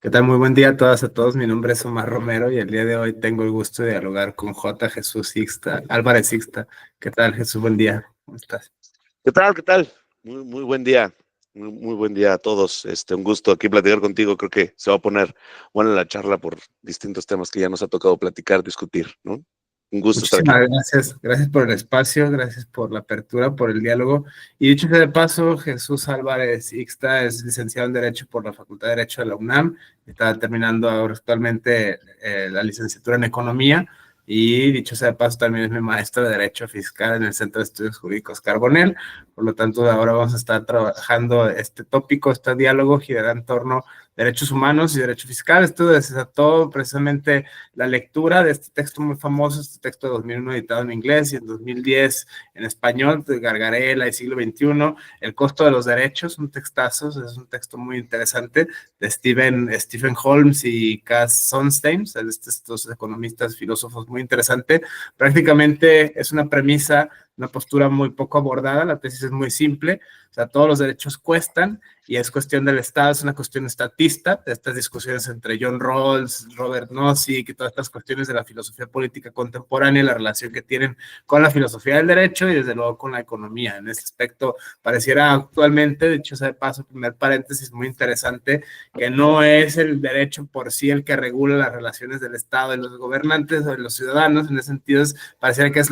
¿Qué tal? Muy buen día a todas, a todos. Mi nombre es Omar Romero y el día de hoy tengo el gusto de dialogar con J. Jesús Sixta, Álvarez Sixta. ¿Qué tal, Jesús? Buen día. ¿Cómo estás? ¿Qué tal? ¿Qué tal? Muy buen día. Muy buen día a todos. Un gusto aquí platicar contigo. Creo que se va a poner buena la charla por distintos temas que ya nos ha tocado platicar, discutir, ¿no? Un gusto estar aquí. Muchísimas gracias. Gracias por el espacio, gracias por la apertura, por el diálogo. Y dicho sea de paso, Jesús Álvarez Ixta es licenciado en Derecho por la Facultad de Derecho de la UNAM. Está terminando ahora actualmente la licenciatura en Economía. Y dicho sea de paso, también es mi maestro de Derecho Fiscal en el Centro de Estudios Jurídicos Carbonell. Por lo tanto, ahora vamos a estar trabajando este tópico, este diálogo girará en torno a derechos humanos y derecho fiscal. Esto desató precisamente la lectura de este texto muy famoso, este texto de 2001 editado en inglés y en 2010 en español, de Gargarella y siglo XXI, El costo de los derechos, un textazo, es un texto muy interesante de Stephen Holmes y Cass Sunstein, estos economistas, filósofos muy interesante. Prácticamente es una premisa, una postura muy poco abordada, la tesis es muy simple, o sea, todos los derechos cuestan y es cuestión del Estado, es una cuestión estatista, de estas discusiones entre John Rawls, Robert Nozick y todas estas cuestiones de la filosofía política contemporánea y la relación que tienen con la filosofía del derecho y desde luego con la economía. En ese aspecto pareciera actualmente, de hecho, de paso, primer paréntesis muy interesante, que no es el derecho por sí el que regula las relaciones del Estado y los gobernantes o de los ciudadanos, en ese sentido pareciera que es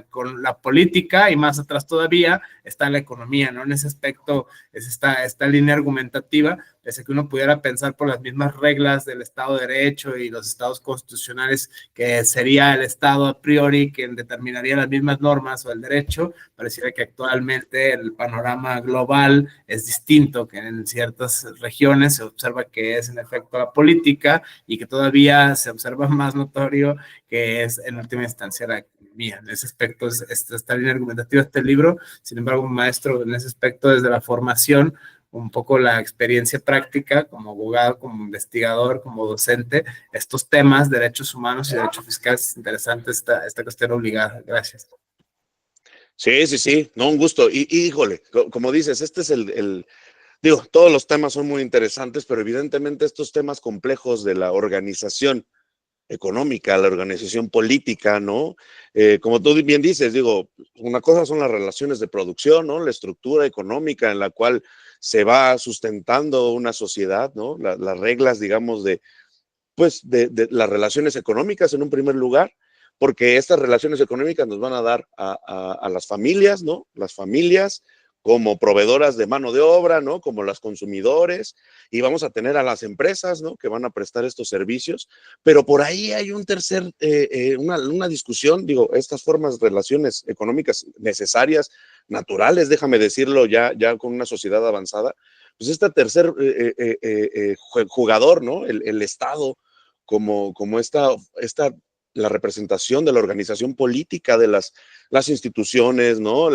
con la política y más atrás todavía está la economía, ¿no? En ese aspecto es esta línea argumentativa, pese a que uno pudiera pensar por las mismas reglas del Estado de Derecho y los estados constitucionales, que sería el Estado a priori quien determinaría las mismas normas o el derecho, pareciera que actualmente el panorama global es distinto, que en ciertas regiones se observa que es en efecto la política y que todavía se observa más notorio que es en última instancia la economía. En ese aspecto es esta línea argumentativa, este libro. Sin embargo, un maestro en ese aspecto desde la formación, un poco la experiencia práctica como abogado, como investigador, como docente, estos temas, derechos humanos y derecho fiscal, es interesante esta cuestión obligada. Gracias. Sí, no, un gusto. Y híjole, como dices, este es digo, todos los temas son muy interesantes, pero evidentemente estos temas complejos de la organización económica, la organización política, ¿no? Como tú bien dices, digo, una cosa son las relaciones de producción, ¿no? La estructura económica en la cual se va sustentando una sociedad, ¿no? Las reglas, digamos, de las relaciones económicas en un primer lugar, porque estas relaciones económicas nos van a dar a las familias, ¿no? Las familias como proveedoras de mano de obra, ¿no? Como las consumidores, y vamos a tener a las empresas, ¿no? Que van a prestar estos servicios, pero por ahí hay un una discusión, digo, estas formas de relaciones económicas necesarias, naturales, déjame decirlo, ya con una sociedad avanzada, pues este tercer jugador, ¿no? El Estado, como la representación de la organización política de las instituciones, ¿no?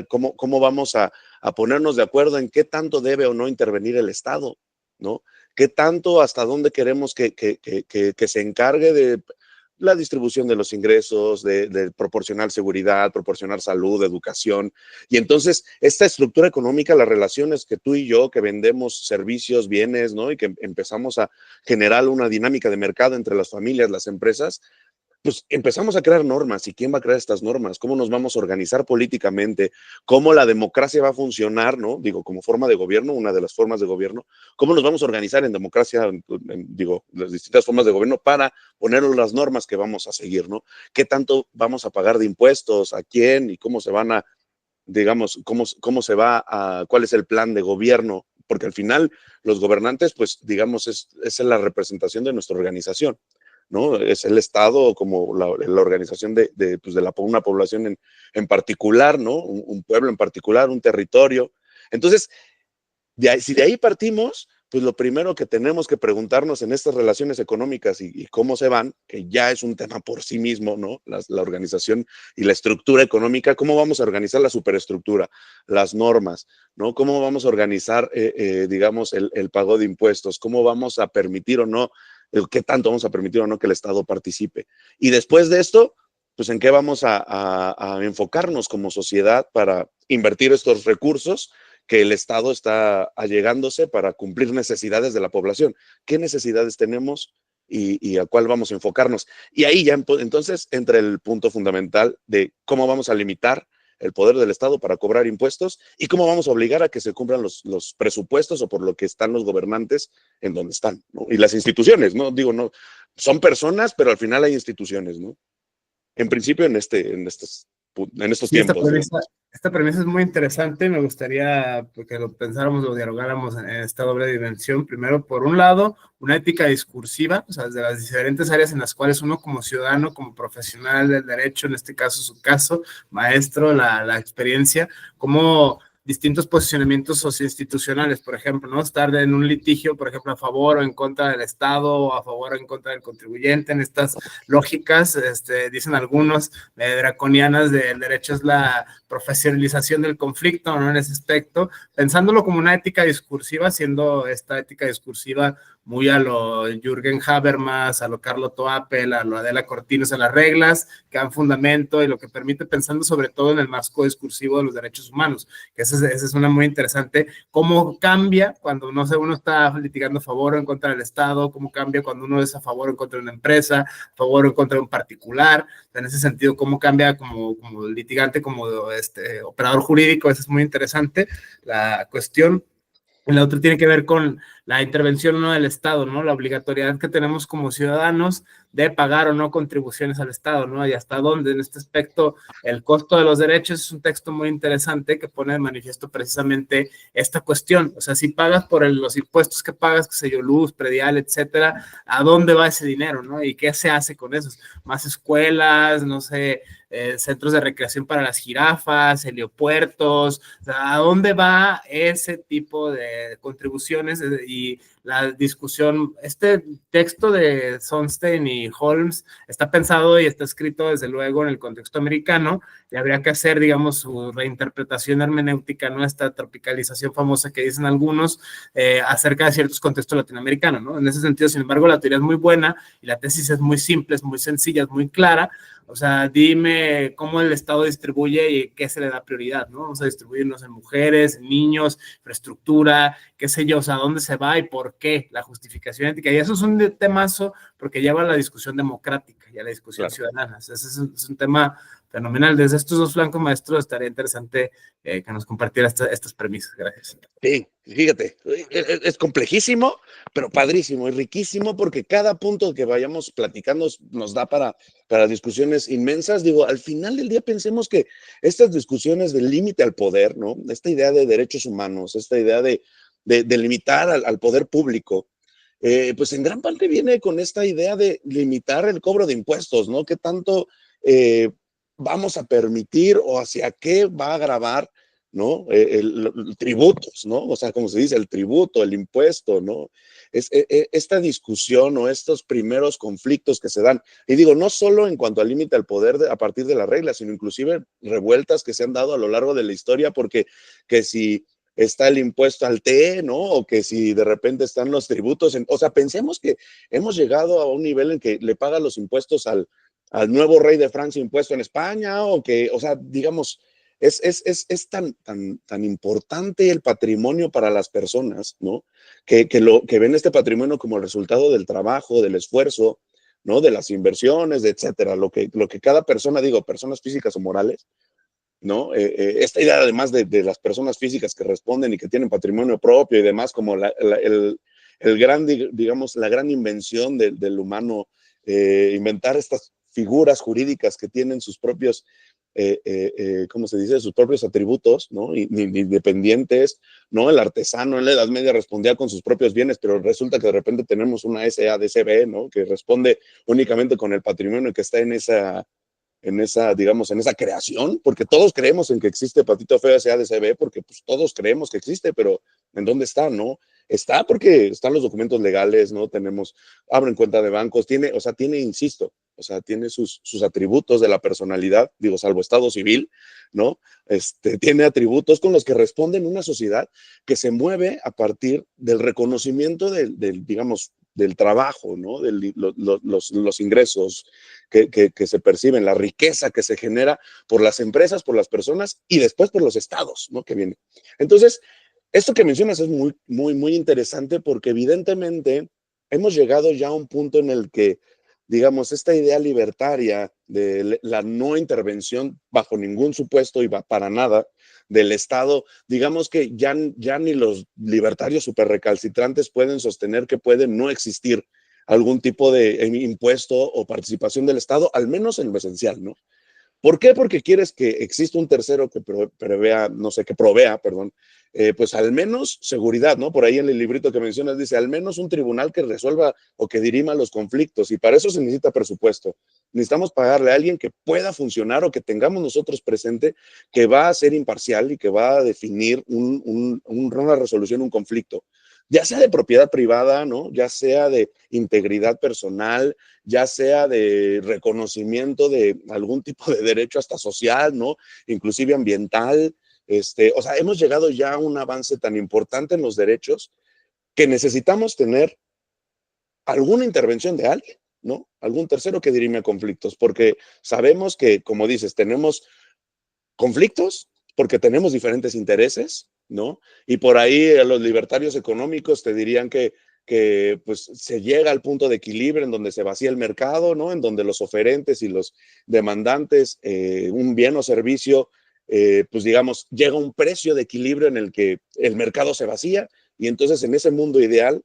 Cómo vamos a ponernos de acuerdo en qué tanto debe o no intervenir el Estado, ¿no? ¿Qué tanto, hasta dónde queremos que se encargue de la distribución de los ingresos, de proporcionar seguridad, proporcionar salud, educación? Y entonces, esta estructura económica, las relaciones que tú y yo, que vendemos servicios, bienes, ¿no? Y que empezamos a generar una dinámica de mercado entre las familias, las empresas, pues empezamos a crear normas. ¿Y quién va a crear estas normas? ¿Cómo nos vamos a organizar políticamente? ¿Cómo la democracia va a funcionar? ¿No? Digo, como forma de gobierno, una de las formas de gobierno. ¿Cómo nos vamos a organizar en democracia? Digo, las distintas formas de gobierno para poner las normas que vamos a seguir, ¿no? ¿Qué tanto vamos a pagar de impuestos? ¿A quién? ¿Y cómo se van a, digamos, cómo se va a, cuál es el plan de gobierno? Porque al final los gobernantes, pues, digamos, es la representación de nuestra organización, ¿no? Es el Estado como la organización pues una población en particular, ¿no? Un pueblo en particular, un territorio. Entonces, si de ahí partimos, pues lo primero que tenemos que preguntarnos en estas relaciones económicas y cómo se van, que ya es un tema por sí mismo, ¿no? La organización y la estructura económica, ¿cómo vamos a organizar la superestructura, las normas, ¿no? ¿Cómo vamos a organizar, digamos, el pago de impuestos? ¿Cómo vamos a permitir o no, qué tanto vamos a permitir o no que el Estado participe? Y después de esto, pues en qué vamos a enfocarnos como sociedad para invertir estos recursos que el Estado está allegándose para cumplir necesidades de la población. ¿Qué necesidades tenemos y a cuál vamos a enfocarnos? Y ahí ya entonces entra el punto fundamental de cómo vamos a limitar el poder del Estado para cobrar impuestos y cómo vamos a obligar a que se cumplan los presupuestos o por lo que están los gobernantes en donde están, ¿no? Y las instituciones, ¿no? Digo, no, son personas, pero al final hay instituciones, ¿no? En principio en estos Sí, tiempos, ¿no? esta premisa es muy interesante. Me gustaría que lo pensáramos, lo dialogáramos en esta doble dimensión. Primero, por un lado, una ética discursiva, o sea, desde las diferentes áreas en las cuales uno como ciudadano, como profesional del derecho, en este caso, su caso, maestro, la experiencia, cómo distintos posicionamientos socioinstitucionales, por ejemplo, ¿no? Estar en un litigio, por ejemplo, a favor o en contra del Estado, o a favor o en contra del contribuyente, en estas lógicas, dicen algunos, draconianas del derecho es la profesionalización del conflicto, ¿no? En ese aspecto, pensándolo como una ética discursiva, siendo esta ética discursiva muy a lo Jürgen Habermas, a lo Carlo Toapel, a lo Adela Cortinos, a las reglas que dan fundamento y lo que permite, pensando sobre todo en el marco discursivo de los derechos humanos, que esa es una muy interesante, cómo cambia cuando, no sé, uno está litigando a favor o en contra del Estado, cómo cambia cuando uno es a favor o en contra de una empresa, a favor o en contra de un particular, en ese sentido, cómo cambia como litigante, como operador jurídico, eso es muy interesante, la cuestión. La otra tiene que ver con la intervención, ¿no?, del Estado, ¿no? La obligatoriedad que tenemos como ciudadanos de pagar o no contribuciones al Estado, ¿no? Y hasta dónde en este aspecto el costo de los derechos es un texto muy interesante que pone de manifiesto precisamente esta cuestión. O sea, si pagas por los impuestos que pagas, qué sé yo, luz, predial, etcétera, ¿a dónde va ese dinero, no? ¿Y qué se hace con esos? Más escuelas, no sé, centros de recreación para las jirafas, heliopuertos, o sea, ¿a dónde va ese tipo de contribuciones? Y la discusión, este texto de Sonstein y Holmes está pensado y está escrito desde luego en el contexto americano y habría que hacer, digamos, su reinterpretación hermenéutica, ¿no? Esta tropicalización famosa que dicen algunos acerca de ciertos contextos latinoamericanos, ¿no? En ese sentido, sin embargo, la teoría es muy buena y la tesis es muy simple, es muy sencilla, es muy clara. O sea, dime cómo el Estado distribuye y qué se le da prioridad, ¿no? Vamos a distribuirnos en mujeres, en niños, infraestructura, qué sé yo, o sea, dónde se va y por qué, la justificación ética. Y eso es un temazo porque lleva a la discusión democrática y a la discusión ciudadana. Ese es un tema fenomenal. Desde estos dos flancos, maestro, estaría interesante que nos compartiera estas premisas. Gracias. Sí, fíjate, es complejísimo, pero padrísimo y riquísimo porque cada punto que vayamos platicando nos da para discusiones inmensas. Digo, al final del día pensemos que estas discusiones del límite al poder, ¿no? Esta idea de derechos humanos, esta idea de limitar al poder público, pues en gran parte viene con esta idea de limitar el cobro de impuestos, ¿no? ¿Qué tanto vamos a permitir o hacia qué va a agravar, ¿no? Tributos, ¿no? O sea, como se dice, el tributo, el impuesto, ¿no? Esta discusión o estos primeros conflictos que se dan, y digo, no solo en cuanto al límite al poder a partir de las reglas, sino inclusive revueltas que se han dado a lo largo de la historia, porque que si está el impuesto al té, ¿no? O que si de repente están los tributos, o sea, pensemos que hemos llegado a un nivel en que le pagan los impuestos al nuevo rey de Francia impuesto en España, o que, o sea, digamos, es tan importante el patrimonio para las personas, ¿no? Que ven este patrimonio como el resultado del trabajo, del esfuerzo, ¿no? De las inversiones, etcétera. Lo que cada persona, digo, personas físicas o morales, ¿no? Esta idea además de las personas físicas que responden y que tienen patrimonio propio y demás, como el gran, digamos, la gran invención del humano, inventar estas figuras jurídicas que tienen sus propios ¿cómo se dice? Sus propios atributos, ¿no? Independientes, ¿no? El artesano en la Edad Media respondía con sus propios bienes, pero resulta que de repente tenemos una SADCB, ¿no? Que responde únicamente con el patrimonio que está en esa, digamos, en esa creación, porque todos creemos en que existe Patito Feo SADCB, porque pues todos creemos que existe, pero ¿en dónde está, no? Está porque están los documentos legales, ¿no? Abren cuenta de bancos, tiene, insisto, o sea, tiene sus atributos de la personalidad, digo, salvo estado civil, ¿no? Tiene atributos con los que responden una sociedad que se mueve a partir del reconocimiento digamos, del trabajo, ¿no? Los ingresos que se perciben, la riqueza que se genera por las empresas, por las personas y después por los estados, ¿no? Que viene. Entonces, esto que mencionas es muy, muy, muy interesante porque evidentemente hemos llegado ya a un punto en el que, digamos, esta idea libertaria de la no intervención bajo ningún supuesto y para nada del Estado, digamos que ya ni los libertarios súper recalcitrantes pueden sostener que puede no existir algún tipo de impuesto o participación del Estado, al menos en lo esencial, ¿no? ¿Por qué? Porque quieres que exista un tercero que prevea, no sé, que provea, perdón, pues al menos seguridad, ¿no? Por ahí en el librito que mencionas dice, al menos un tribunal que resuelva o que dirima los conflictos, y para eso se necesita presupuesto. Necesitamos pagarle a alguien que pueda funcionar o que tengamos nosotros presente, que va a ser imparcial y que va a definir una resolución, un conflicto, ya sea de propiedad privada, ¿no? Ya sea de integridad personal, ya sea de reconocimiento de algún tipo de derecho hasta social, ¿no? Inclusive ambiental. O sea, hemos llegado ya a un avance tan importante en los derechos que necesitamos tener alguna intervención de alguien, ¿no? Algún tercero que dirime conflictos, porque sabemos que, como dices, tenemos conflictos porque tenemos diferentes intereses, ¿no? Y por ahí los libertarios económicos te dirían que pues se llega al punto de equilibrio en donde se vacía el mercado, ¿no? En donde los oferentes y los demandantes, un bien o servicio, pues digamos, llega a un precio de equilibrio en el que el mercado se vacía y entonces en ese mundo ideal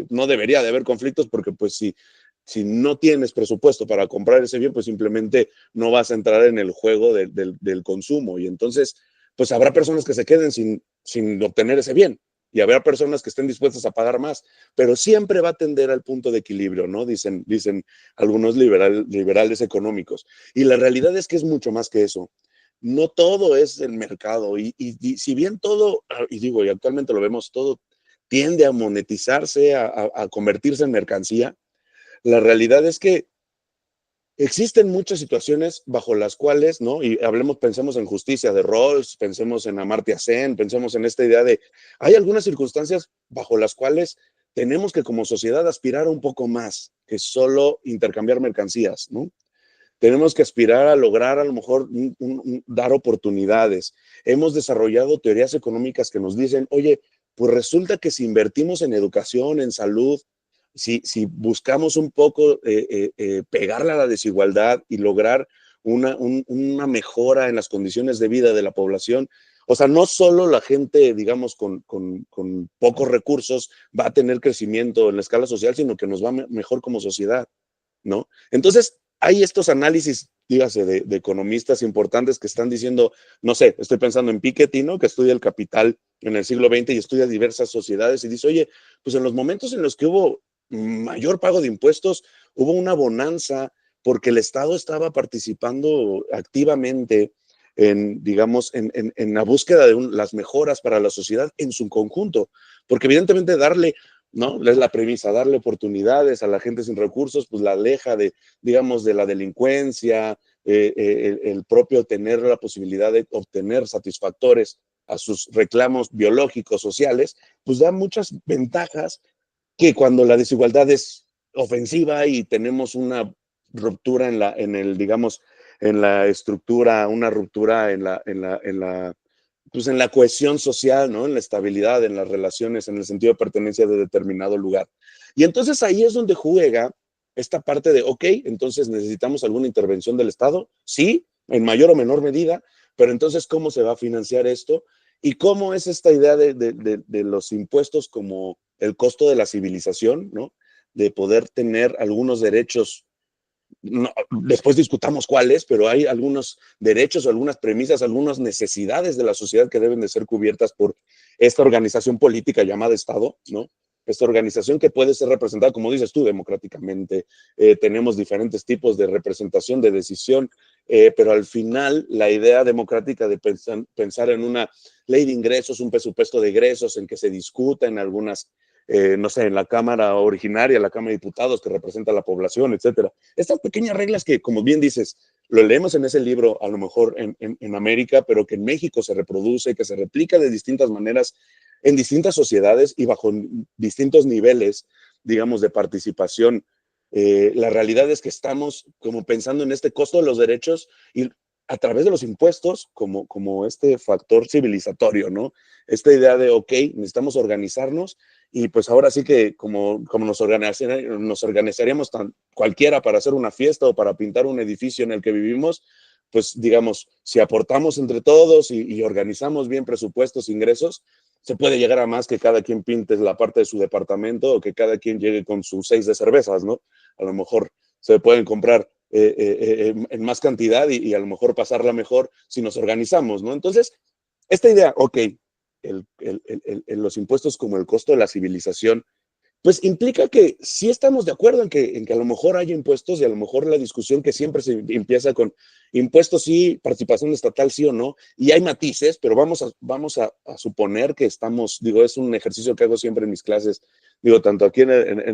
no debería de haber conflictos porque pues si no tienes presupuesto para comprar ese bien, pues simplemente no vas a entrar en el juego del consumo y entonces pues habrá personas que se queden sin obtener ese bien y habrá personas que estén dispuestas a pagar más, pero siempre va a tender al punto de equilibrio, ¿no? Dicen algunos liberales económicos. Y la realidad es que es mucho más que eso. No todo es el mercado y si bien todo, y digo, y actualmente lo vemos, todo tiende a monetizarse, a convertirse en mercancía, la realidad es que existen muchas situaciones bajo las cuales, ¿no? Y pensemos en Justicia de Rawls, pensemos en Amartya Sen, pensemos en esta idea de, hay algunas circunstancias bajo las cuales tenemos que como sociedad aspirar a un poco más que solo intercambiar mercancías, ¿no? Tenemos que aspirar a lograr a lo mejor dar oportunidades. Hemos desarrollado teorías económicas que nos dicen, oye, pues resulta que si invertimos en educación, en salud, si buscamos un poco pegarle a la desigualdad y lograr una mejora en las condiciones de vida de la población, o sea, no solo la gente, digamos, con pocos recursos va a tener crecimiento en la escala social, sino que nos va mejor como sociedad, ¿no? Entonces, hay estos análisis, dígase, de economistas importantes que están diciendo, no sé, estoy pensando en Piketty, ¿no? Que estudia el capital en el siglo XX y estudia diversas sociedades y dice, oye, pues en los momentos en los que hubo mayor pago de impuestos, hubo una bonanza porque el Estado estaba participando activamente en, digamos, en la búsqueda de las mejoras para la sociedad en su conjunto, porque evidentemente darle, ¿no? Es la premisa, darle oportunidades a la gente sin recursos, pues la aleja de, digamos, de la delincuencia, el propio tener la posibilidad de obtener satisfactores a sus reclamos biológicos, sociales, pues da muchas ventajas que cuando la desigualdad es ofensiva y tenemos una ruptura digamos, en la estructura, una ruptura pues en la cohesión social, ¿no? En la estabilidad, en las relaciones, en el sentido de pertenencia de determinado lugar. Y entonces ahí es donde juega esta parte de, ok, entonces necesitamos alguna intervención del Estado, sí, en mayor o menor medida, pero entonces, ¿cómo se va a financiar esto? ¿Y cómo es esta idea de los impuestos como el costo de la civilización, ¿no? De poder tener algunos derechos, no, después discutamos cuáles, pero hay algunos derechos, algunas premisas, algunas necesidades de la sociedad que deben de ser cubiertas por esta organización política llamada Estado, ¿no? Esta organización que puede ser representada, como dices tú, democráticamente. Tenemos diferentes tipos de representación, de decisión, pero al final la idea democrática de pensar en una ley de ingresos, un presupuesto de egresos en que se discuta en algunas, no sé, en la Cámara originaria, la Cámara de Diputados que representa a la población, etcétera. Estas pequeñas reglas que, como bien dices, lo leemos en ese libro, a lo mejor en América, pero que en México se reproduce, que se replica de distintas maneras en distintas sociedades y bajo distintos niveles digamos, de participación. La realidad es que estamos como pensando en este costo de los derechos y a través de los impuestos como este factor civilizatorio, ¿no? Esta idea de, ok, necesitamos organizarnos y pues ahora sí que como nos organizaríamos cualquiera para hacer una fiesta o para pintar un edificio en el que vivimos, pues digamos, si aportamos entre todos y organizamos bien presupuestos, ingresos, se puede llegar a más que cada quien pinte la parte de su departamento o que cada quien llegue con sus 6 de cervezas, ¿no? A lo mejor se pueden comprar en más cantidad y a lo mejor pasarla mejor si nos organizamos, ¿no? Entonces, esta idea, ok, los impuestos como el costo de la civilización, pues implica que sí estamos de acuerdo en que a lo mejor hay impuestos y a lo mejor la discusión que siempre se empieza con impuestos sí, participación estatal sí o no, y hay matices, pero vamos a suponer que estamos, digo, es un ejercicio que hago siempre en mis clases, digo, tanto aquí en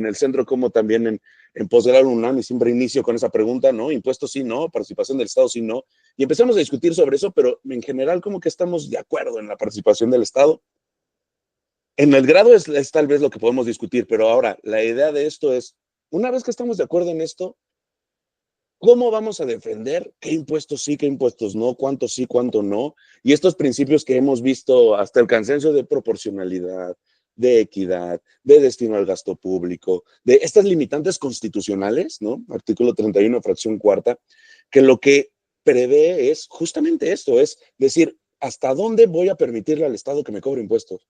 el centro como también en posgrado UNAM, y siempre inicio con esa pregunta, ¿no? Impuestos sí, no, participación del Estado sí, no, y empezamos a discutir sobre eso, pero en general como que estamos de acuerdo en la participación del Estado. En el grado es tal vez lo que podemos discutir, pero ahora la idea de esto es, una vez que estamos de acuerdo en esto, ¿cómo vamos a defender qué impuestos sí, qué impuestos no, cuánto sí, cuánto no? Y estos principios que hemos visto hasta el cansancio de proporcionalidad, de equidad, de destino al gasto público, de estas limitantes constitucionales, ¿no? Artículo 31, fracción cuarta, que lo que prevé es justamente esto, es decir, ¿hasta dónde voy a permitirle al Estado que me cobre impuestos?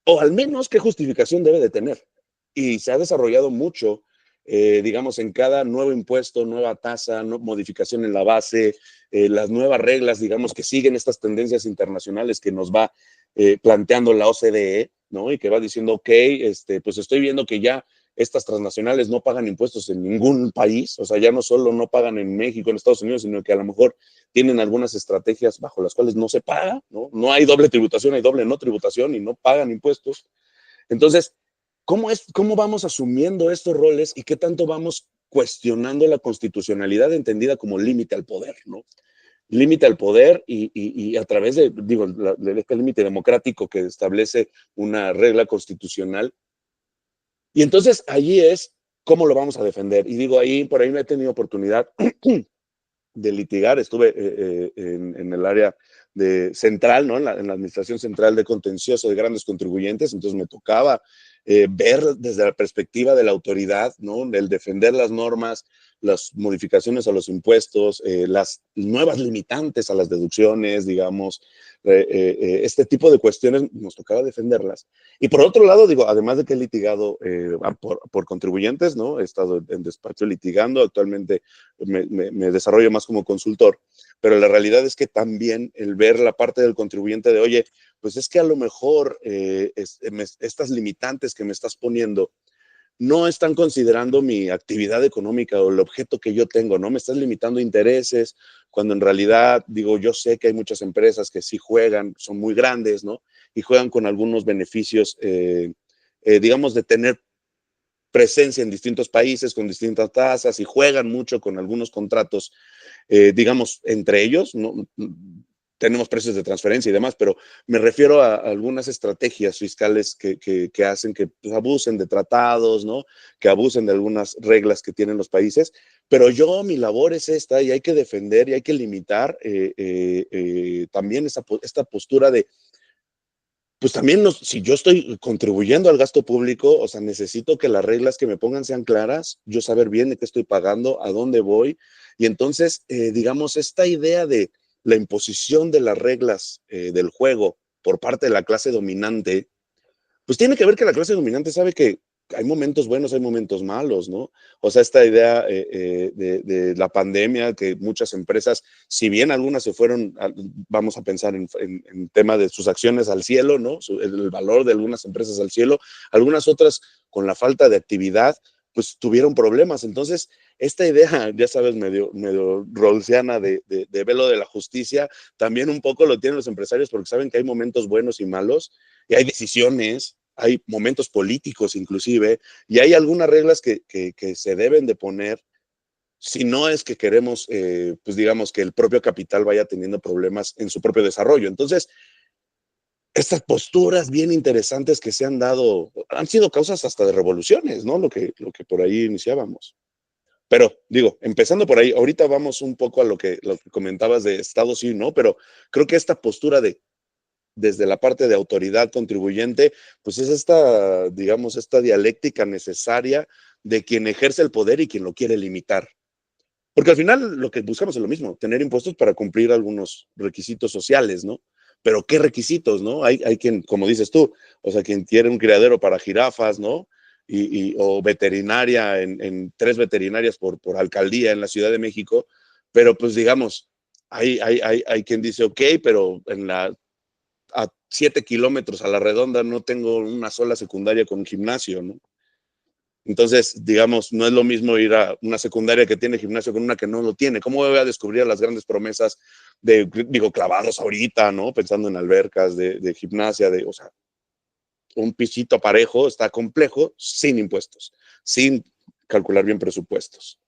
O al menos qué justificación debe de tener. Y se ha desarrollado mucho, digamos, en cada nuevo impuesto, nueva tasa, modificación en la base, las nuevas reglas, digamos, que siguen estas tendencias internacionales que nos va planteando la OCDE, ¿no? Y que va diciendo, ok, pues estoy viendo que ya estas transnacionales no pagan impuestos en ningún país, o sea, ya no solo no pagan en México, en Estados Unidos, sino que a lo mejor tienen algunas estrategias bajo las cuales no se paga, ¿no? No hay doble tributación, hay doble no tributación y no pagan impuestos. Entonces, ¿cómo vamos asumiendo estos roles y qué tanto vamos cuestionando la constitucionalidad entendida como límite al poder, ¿no? Límite al poder y a través de este límite democrático que establece una regla constitucional. Y entonces allí es cómo lo vamos a defender. Y digo, por ahí no he tenido oportunidad de litigar, estuve en el área central, ¿no? En la administración central de contencioso de grandes contribuyentes, entonces me tocaba ver desde la perspectiva de la autoridad, ¿no? El defender las normas, las modificaciones a los impuestos, las nuevas limitantes a las deducciones, digamos, este tipo de cuestiones nos tocaba defenderlas. Y por otro lado, digo, además de que he litigado por contribuyentes, ¿no? He estado en despacho litigando, actualmente me desarrollo más como consultor, pero la realidad es que también el ver la parte del contribuyente de, oye, pues es que a lo mejor estas limitantes que me estás poniendo no están considerando mi actividad económica o el objeto que yo tengo, ¿no? Me estás limitando intereses, cuando en realidad, digo, yo sé que hay muchas empresas que sí juegan, son muy grandes, ¿no? Y juegan con algunos beneficios, digamos, de tener presencia en distintos países con distintas tasas y juegan mucho con algunos contratos, digamos, entre ellos, ¿no? Tenemos precios de transferencia y demás, pero me refiero a algunas estrategias fiscales que hacen que pues, abusen de tratados, ¿no? Que abusen de algunas reglas que tienen los países, pero mi labor es esta y hay que defender y hay que limitar también esta postura de pues también si yo estoy contribuyendo al gasto público, o sea, necesito que las reglas que me pongan sean claras, yo saber bien de qué estoy pagando, a dónde voy. Y entonces, digamos, esta idea de la imposición de las reglas del juego por parte de la clase dominante, pues tiene que ver que la clase dominante sabe que hay momentos buenos, hay momentos malos, ¿no? O sea, esta idea de la pandemia, que muchas empresas, si bien algunas se fueron, vamos a pensar en tema de sus acciones al cielo, ¿no? El valor de algunas empresas al cielo, algunas otras con la falta de actividad, pues tuvieron problemas. Entonces, esta idea, ya sabes, medio rawlsiana de velo de la justicia, también un poco lo tienen los empresarios porque saben que hay momentos buenos y malos, y hay decisiones, hay momentos políticos inclusive, y hay algunas reglas que se deben de poner si no es que queremos, pues digamos, que el propio capital vaya teniendo problemas en su propio desarrollo. Entonces, estas posturas bien interesantes que se han dado, han sido causas hasta de revoluciones, ¿no? Lo que por ahí iniciábamos. Pero digo, empezando por ahí, ahorita vamos un poco a lo que comentabas de Estado sí, ¿no? Pero creo que esta postura desde la parte de autoridad contribuyente, pues es esta, digamos, esta dialéctica necesaria de quien ejerce el poder y quien lo quiere limitar. Porque al final lo que buscamos es lo mismo, tener impuestos para cumplir algunos requisitos sociales, ¿no? Pero ¿qué requisitos, no? Hay quien, como dices tú, o sea, quien quiere un criadero para jirafas, ¿no? O veterinaria en 3 veterinarias por alcaldía en la Ciudad de México, pero pues digamos, hay quien dice, ok, pero a 7 kilómetros a la redonda no tengo una sola secundaria con gimnasio, ¿no? Entonces, digamos, no es lo mismo ir a una secundaria que tiene gimnasio con una que no lo tiene. ¿Cómo voy a descubrir las grandes promesas digo, clavados ahorita, ¿no? Pensando en albercas de gimnasia, o sea, un pisito parejo está complejo sin impuestos, sin calcular bien presupuestos.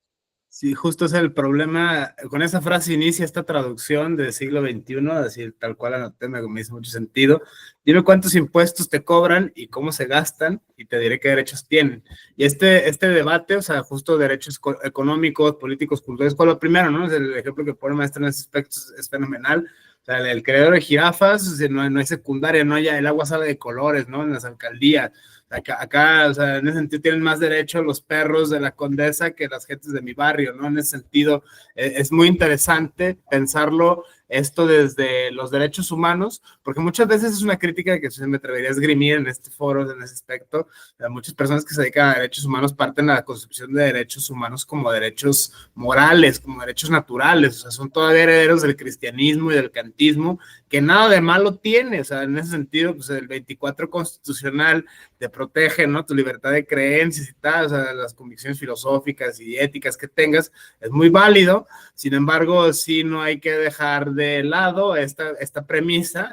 Sí, justo es el problema. Con esa frase inicia esta traducción del siglo XXI, decir, tal cual anoté, me hizo mucho sentido. Dime cuántos impuestos te cobran y cómo se gastan, y te diré qué derechos tienen. Y este debate, o sea, justo derechos económicos, políticos, culturales, ¿cuál es lo primero, no? Es el ejemplo que pone maestro en ese aspecto, es fenomenal. O sea, el criadero de jirafas, o sea, no hay secundaria, no hay, el agua sale de colores, ¿no? En las alcaldías. Acá, o sea, en ese sentido tienen más derecho los perros de la Condesa que las gentes de mi barrio, ¿no? En ese sentido, es muy interesante pensarlo esto desde los derechos humanos, porque muchas veces es una crítica que se me atrevería a esgrimir en este foro, en ese aspecto. Muchas personas que se dedican a derechos humanos parten a la concepción de derechos humanos como derechos morales, como derechos naturales, o sea, son todavía herederos del cristianismo y del kantismo, que nada de malo tiene, o sea, en ese sentido, pues el 24 constitucional te protege, ¿no? Tu libertad de creencias y tal, o sea, las convicciones filosóficas y éticas que tengas, es muy válido. Sin embargo, sí no hay que dejar de lado esta premisa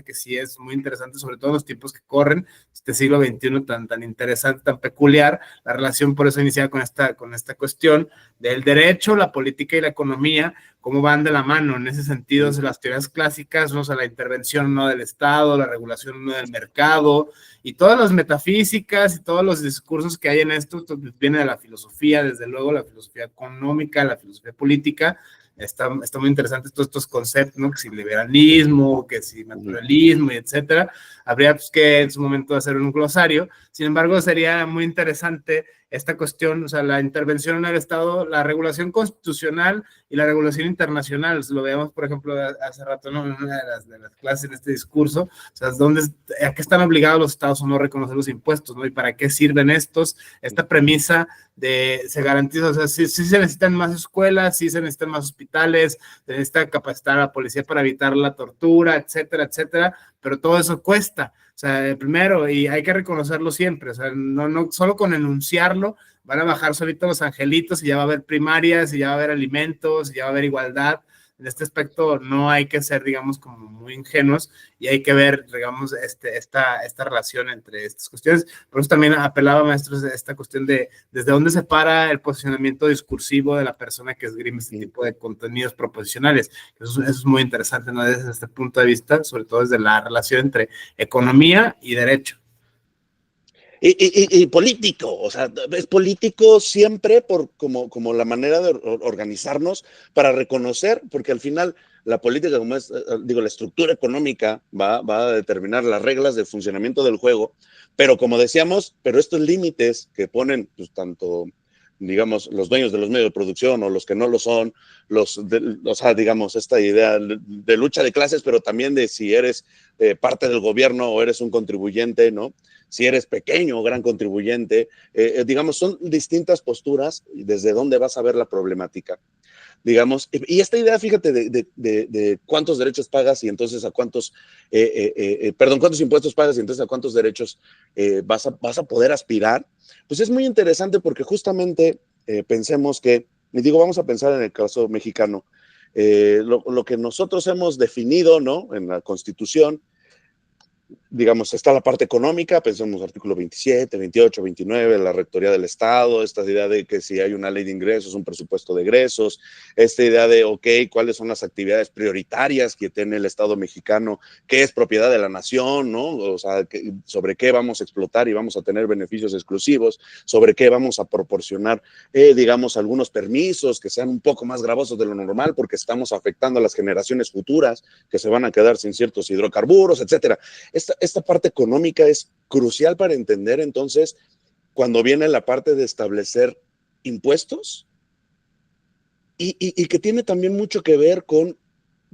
que sí es muy interesante, sobre todo en los tiempos que corren, este siglo XXI tan interesante, tan peculiar, la relación por eso iniciada con esta cuestión del derecho, la política y la economía, cómo van de la mano. En ese sentido, las teorías clásicas, ¿no? O sea, la intervención no del Estado, la regulación no del mercado, y todas las metafísicas y todos los discursos que hay en esto, viene de la filosofía, desde luego, la filosofía económica, la filosofía política. Está muy interesante todos estos conceptos, ¿no? Que si liberalismo, que si naturalismo, y etcétera. Habría pues, que en su momento hacer un glosario. Sin embargo, sería muy interesante esta cuestión, o sea, la intervención en el Estado, la regulación constitucional y la regulación internacional. Lo veamos, por ejemplo, hace rato, ¿no? En una de las clases en este discurso, o sea, ¿a qué están obligados los Estados a no reconocer los impuestos, ¿no? ¿Y para qué sirven estos? Esta premisa se garantiza, o sea, sí se necesitan más escuelas, sí se necesitan más hospitales, se necesita capacitar a la policía para evitar la tortura, etcétera, etcétera, pero todo eso cuesta. O sea, primero, y hay que reconocerlo siempre, o sea, no solo con enunciarlo, van a bajar solitos los angelitos y ya va a haber primarias, y ya va a haber alimentos, y ya va a haber igualdad. En este aspecto no hay que ser, digamos, como muy ingenuos, y hay que ver, digamos, esta relación entre estas cuestiones. Por eso también apelaba, maestros, de esta cuestión de desde dónde se para el posicionamiento discursivo de la persona que esgrime este tipo de contenidos proposicionales. Eso es muy interesante, ¿no? Desde este punto de vista, sobre todo desde la relación entre economía y derecho. Y político, o sea, es político siempre como la manera de organizarnos para reconocer, porque al final la política, como es, digo, la estructura económica va a determinar las reglas de funcionamiento del juego, pero como decíamos, pero estos límites que ponen pues, tanto, digamos, los dueños de los medios de producción o los que no lo son, o sea, digamos, esta idea de lucha de clases, pero también de si eres parte del gobierno o eres un contribuyente, ¿no? Si eres pequeño o gran contribuyente, digamos, son distintas posturas desde dónde vas a ver la problemática, digamos, y esta idea, fíjate, de cuántos derechos pagas y entonces a cuántos, perdón, cuántos impuestos pagas y entonces a cuántos derechos vas a poder aspirar, pues es muy interesante porque justamente pensemos que, y digo, vamos a pensar en el caso mexicano, lo que nosotros hemos definido, ¿no? En la Constitución, digamos, está la parte económica, pensemos artículo 27, 28, 29, la Rectoría del Estado, esta idea de que si hay una ley de ingresos, un presupuesto de egresos, esta idea de, ok, cuáles son las actividades prioritarias que tiene el Estado mexicano, qué es propiedad de la nación, ¿no? O sea, sobre qué vamos a explotar y vamos a tener beneficios exclusivos, sobre qué vamos a proporcionar, digamos, algunos permisos que sean un poco más gravosos de lo normal porque estamos afectando a las generaciones futuras que se van a quedar sin ciertos hidrocarburos, etcétera. Esta parte económica es crucial para entender entonces cuando viene la parte de establecer impuestos y que tiene también mucho que ver con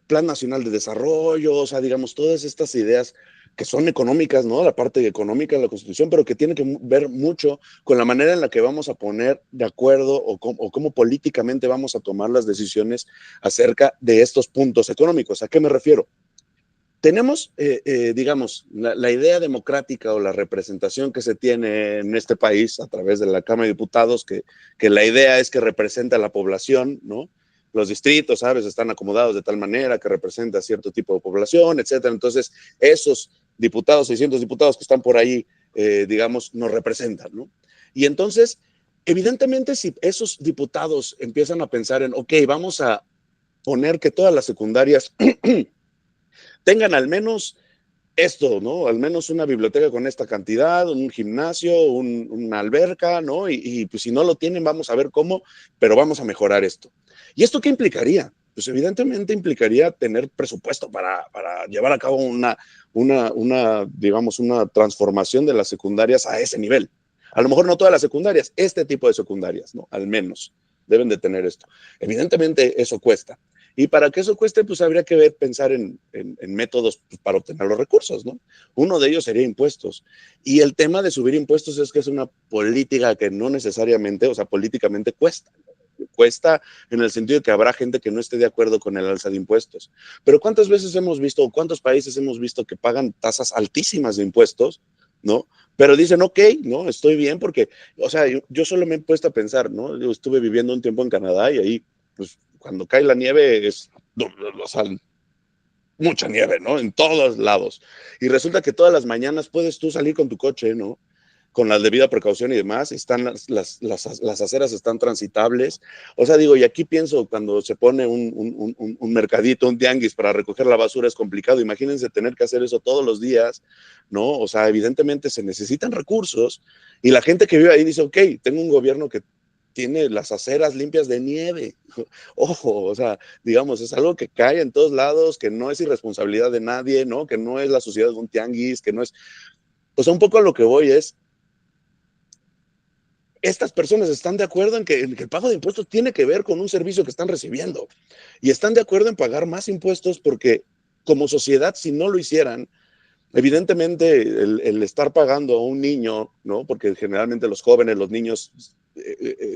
Plan Nacional de Desarrollo, o sea, digamos, todas estas ideas que son económicas, ¿no? La parte económica de la Constitución, pero que tiene que ver mucho con la manera en la que vamos a poner de acuerdo o cómo políticamente vamos a tomar las decisiones acerca de estos puntos económicos. ¿A qué me refiero? Tenemos, digamos, la idea democrática o la representación que se tiene en este país a través de la Cámara de Diputados, que la idea es que representa a la población, ¿no? Los distritos, ¿sabes? Están acomodados de tal manera que representa a cierto tipo de población, etcétera. Entonces, esos diputados, 600 diputados que están por ahí, digamos, nos representan, ¿no? Y entonces, evidentemente, si esos diputados empiezan a pensar en, ok, vamos a poner que todas las secundarias tengan al menos esto, ¿no? Al menos una biblioteca con esta cantidad, un gimnasio, una alberca, ¿no? Pues si no lo tienen, vamos a ver cómo, pero vamos a mejorar esto. ¿Y esto qué implicaría? Pues evidentemente implicaría tener presupuesto para llevar a cabo digamos, una transformación de las secundarias a ese nivel. A lo mejor no todas las secundarias, este tipo de secundarias, ¿no? Al menos deben de tener esto. Evidentemente eso cuesta. Y para que eso cueste, pues habría que pensar en métodos para obtener los recursos, ¿no? Uno de ellos sería impuestos. Y el tema de subir impuestos es que es una política que no necesariamente, o sea, políticamente cuesta. Cuesta en el sentido de que habrá gente que no esté de acuerdo con el alza de impuestos. Pero ¿cuántas veces hemos visto o cuántos países hemos visto que pagan tasas altísimas de impuestos, ¿no? Pero dicen, ok, no, estoy bien porque, o sea, yo solo me he puesto a pensar, ¿no? Yo estuve viviendo un tiempo en Canadá y ahí, pues, cuando cae la nieve es, o sea, mucha nieve, ¿no? En todos lados. Y resulta que todas las mañanas puedes tú salir con tu coche, ¿no? Con la debida precaución y demás, están las aceras están transitables. O sea, digo, y aquí pienso, cuando se pone un mercadito, un tianguis para recoger la basura es complicado. Imagínense tener que hacer eso todos los días, ¿no? O sea, evidentemente se necesitan recursos y la gente que vive ahí dice, ok, tengo un gobierno que tiene las aceras limpias de nieve. Ojo, o sea, digamos, es algo que cae en todos lados, que no es irresponsabilidad de nadie, ¿no? Que no es la sociedad de un tianguis, que no es... O sea, un poco a lo que voy es, estas personas están de acuerdo en que el pago de impuestos tiene que ver con un servicio que están recibiendo y están de acuerdo en pagar más impuestos porque como sociedad, si no lo hicieran, evidentemente el estar pagando a un niño, ¿no? Porque generalmente los jóvenes, los niños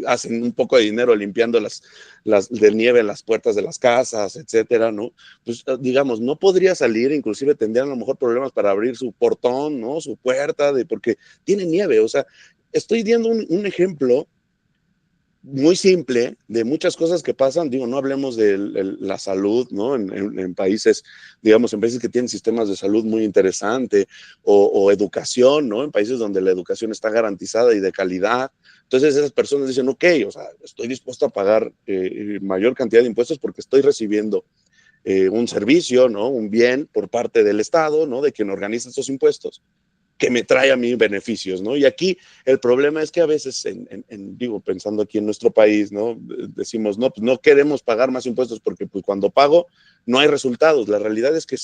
hacen un poco de dinero limpiando las de nieve en las puertas de las casas, etcétera, ¿no? Pues digamos, no podría salir, inclusive tendrían a lo mejor problemas para abrir su portón, ¿no? Su puerta, porque tiene nieve, o sea, estoy dando un ejemplo muy simple de muchas cosas que pasan. Digo, no hablemos de la salud, ¿no? En países, digamos, en países que tienen sistemas de salud muy interesante o educación, ¿no? En países donde la educación está garantizada y de calidad. Entonces esas personas dicen, ok, o sea, estoy dispuesto a pagar mayor cantidad de impuestos porque estoy recibiendo un servicio, ¿no? Un bien por parte del Estado, ¿no? De quien organiza estos impuestos que me trae a mí beneficios, ¿no? Y aquí el problema es que a veces, digo, pensando aquí en nuestro país, ¿no? Decimos, no, pues no queremos pagar más impuestos porque pues cuando pago no hay resultados. La realidad es que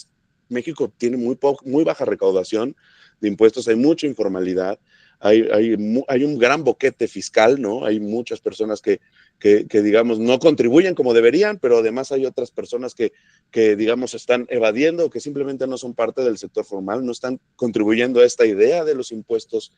México tiene muy baja recaudación de impuestos, hay mucha informalidad, hay un gran boquete fiscal, ¿no? Hay muchas personas que, digamos, no contribuyen como deberían, pero además hay otras personas que, digamos, están evadiendo, que simplemente no son parte del sector formal, no están contribuyendo a esta idea de los impuestos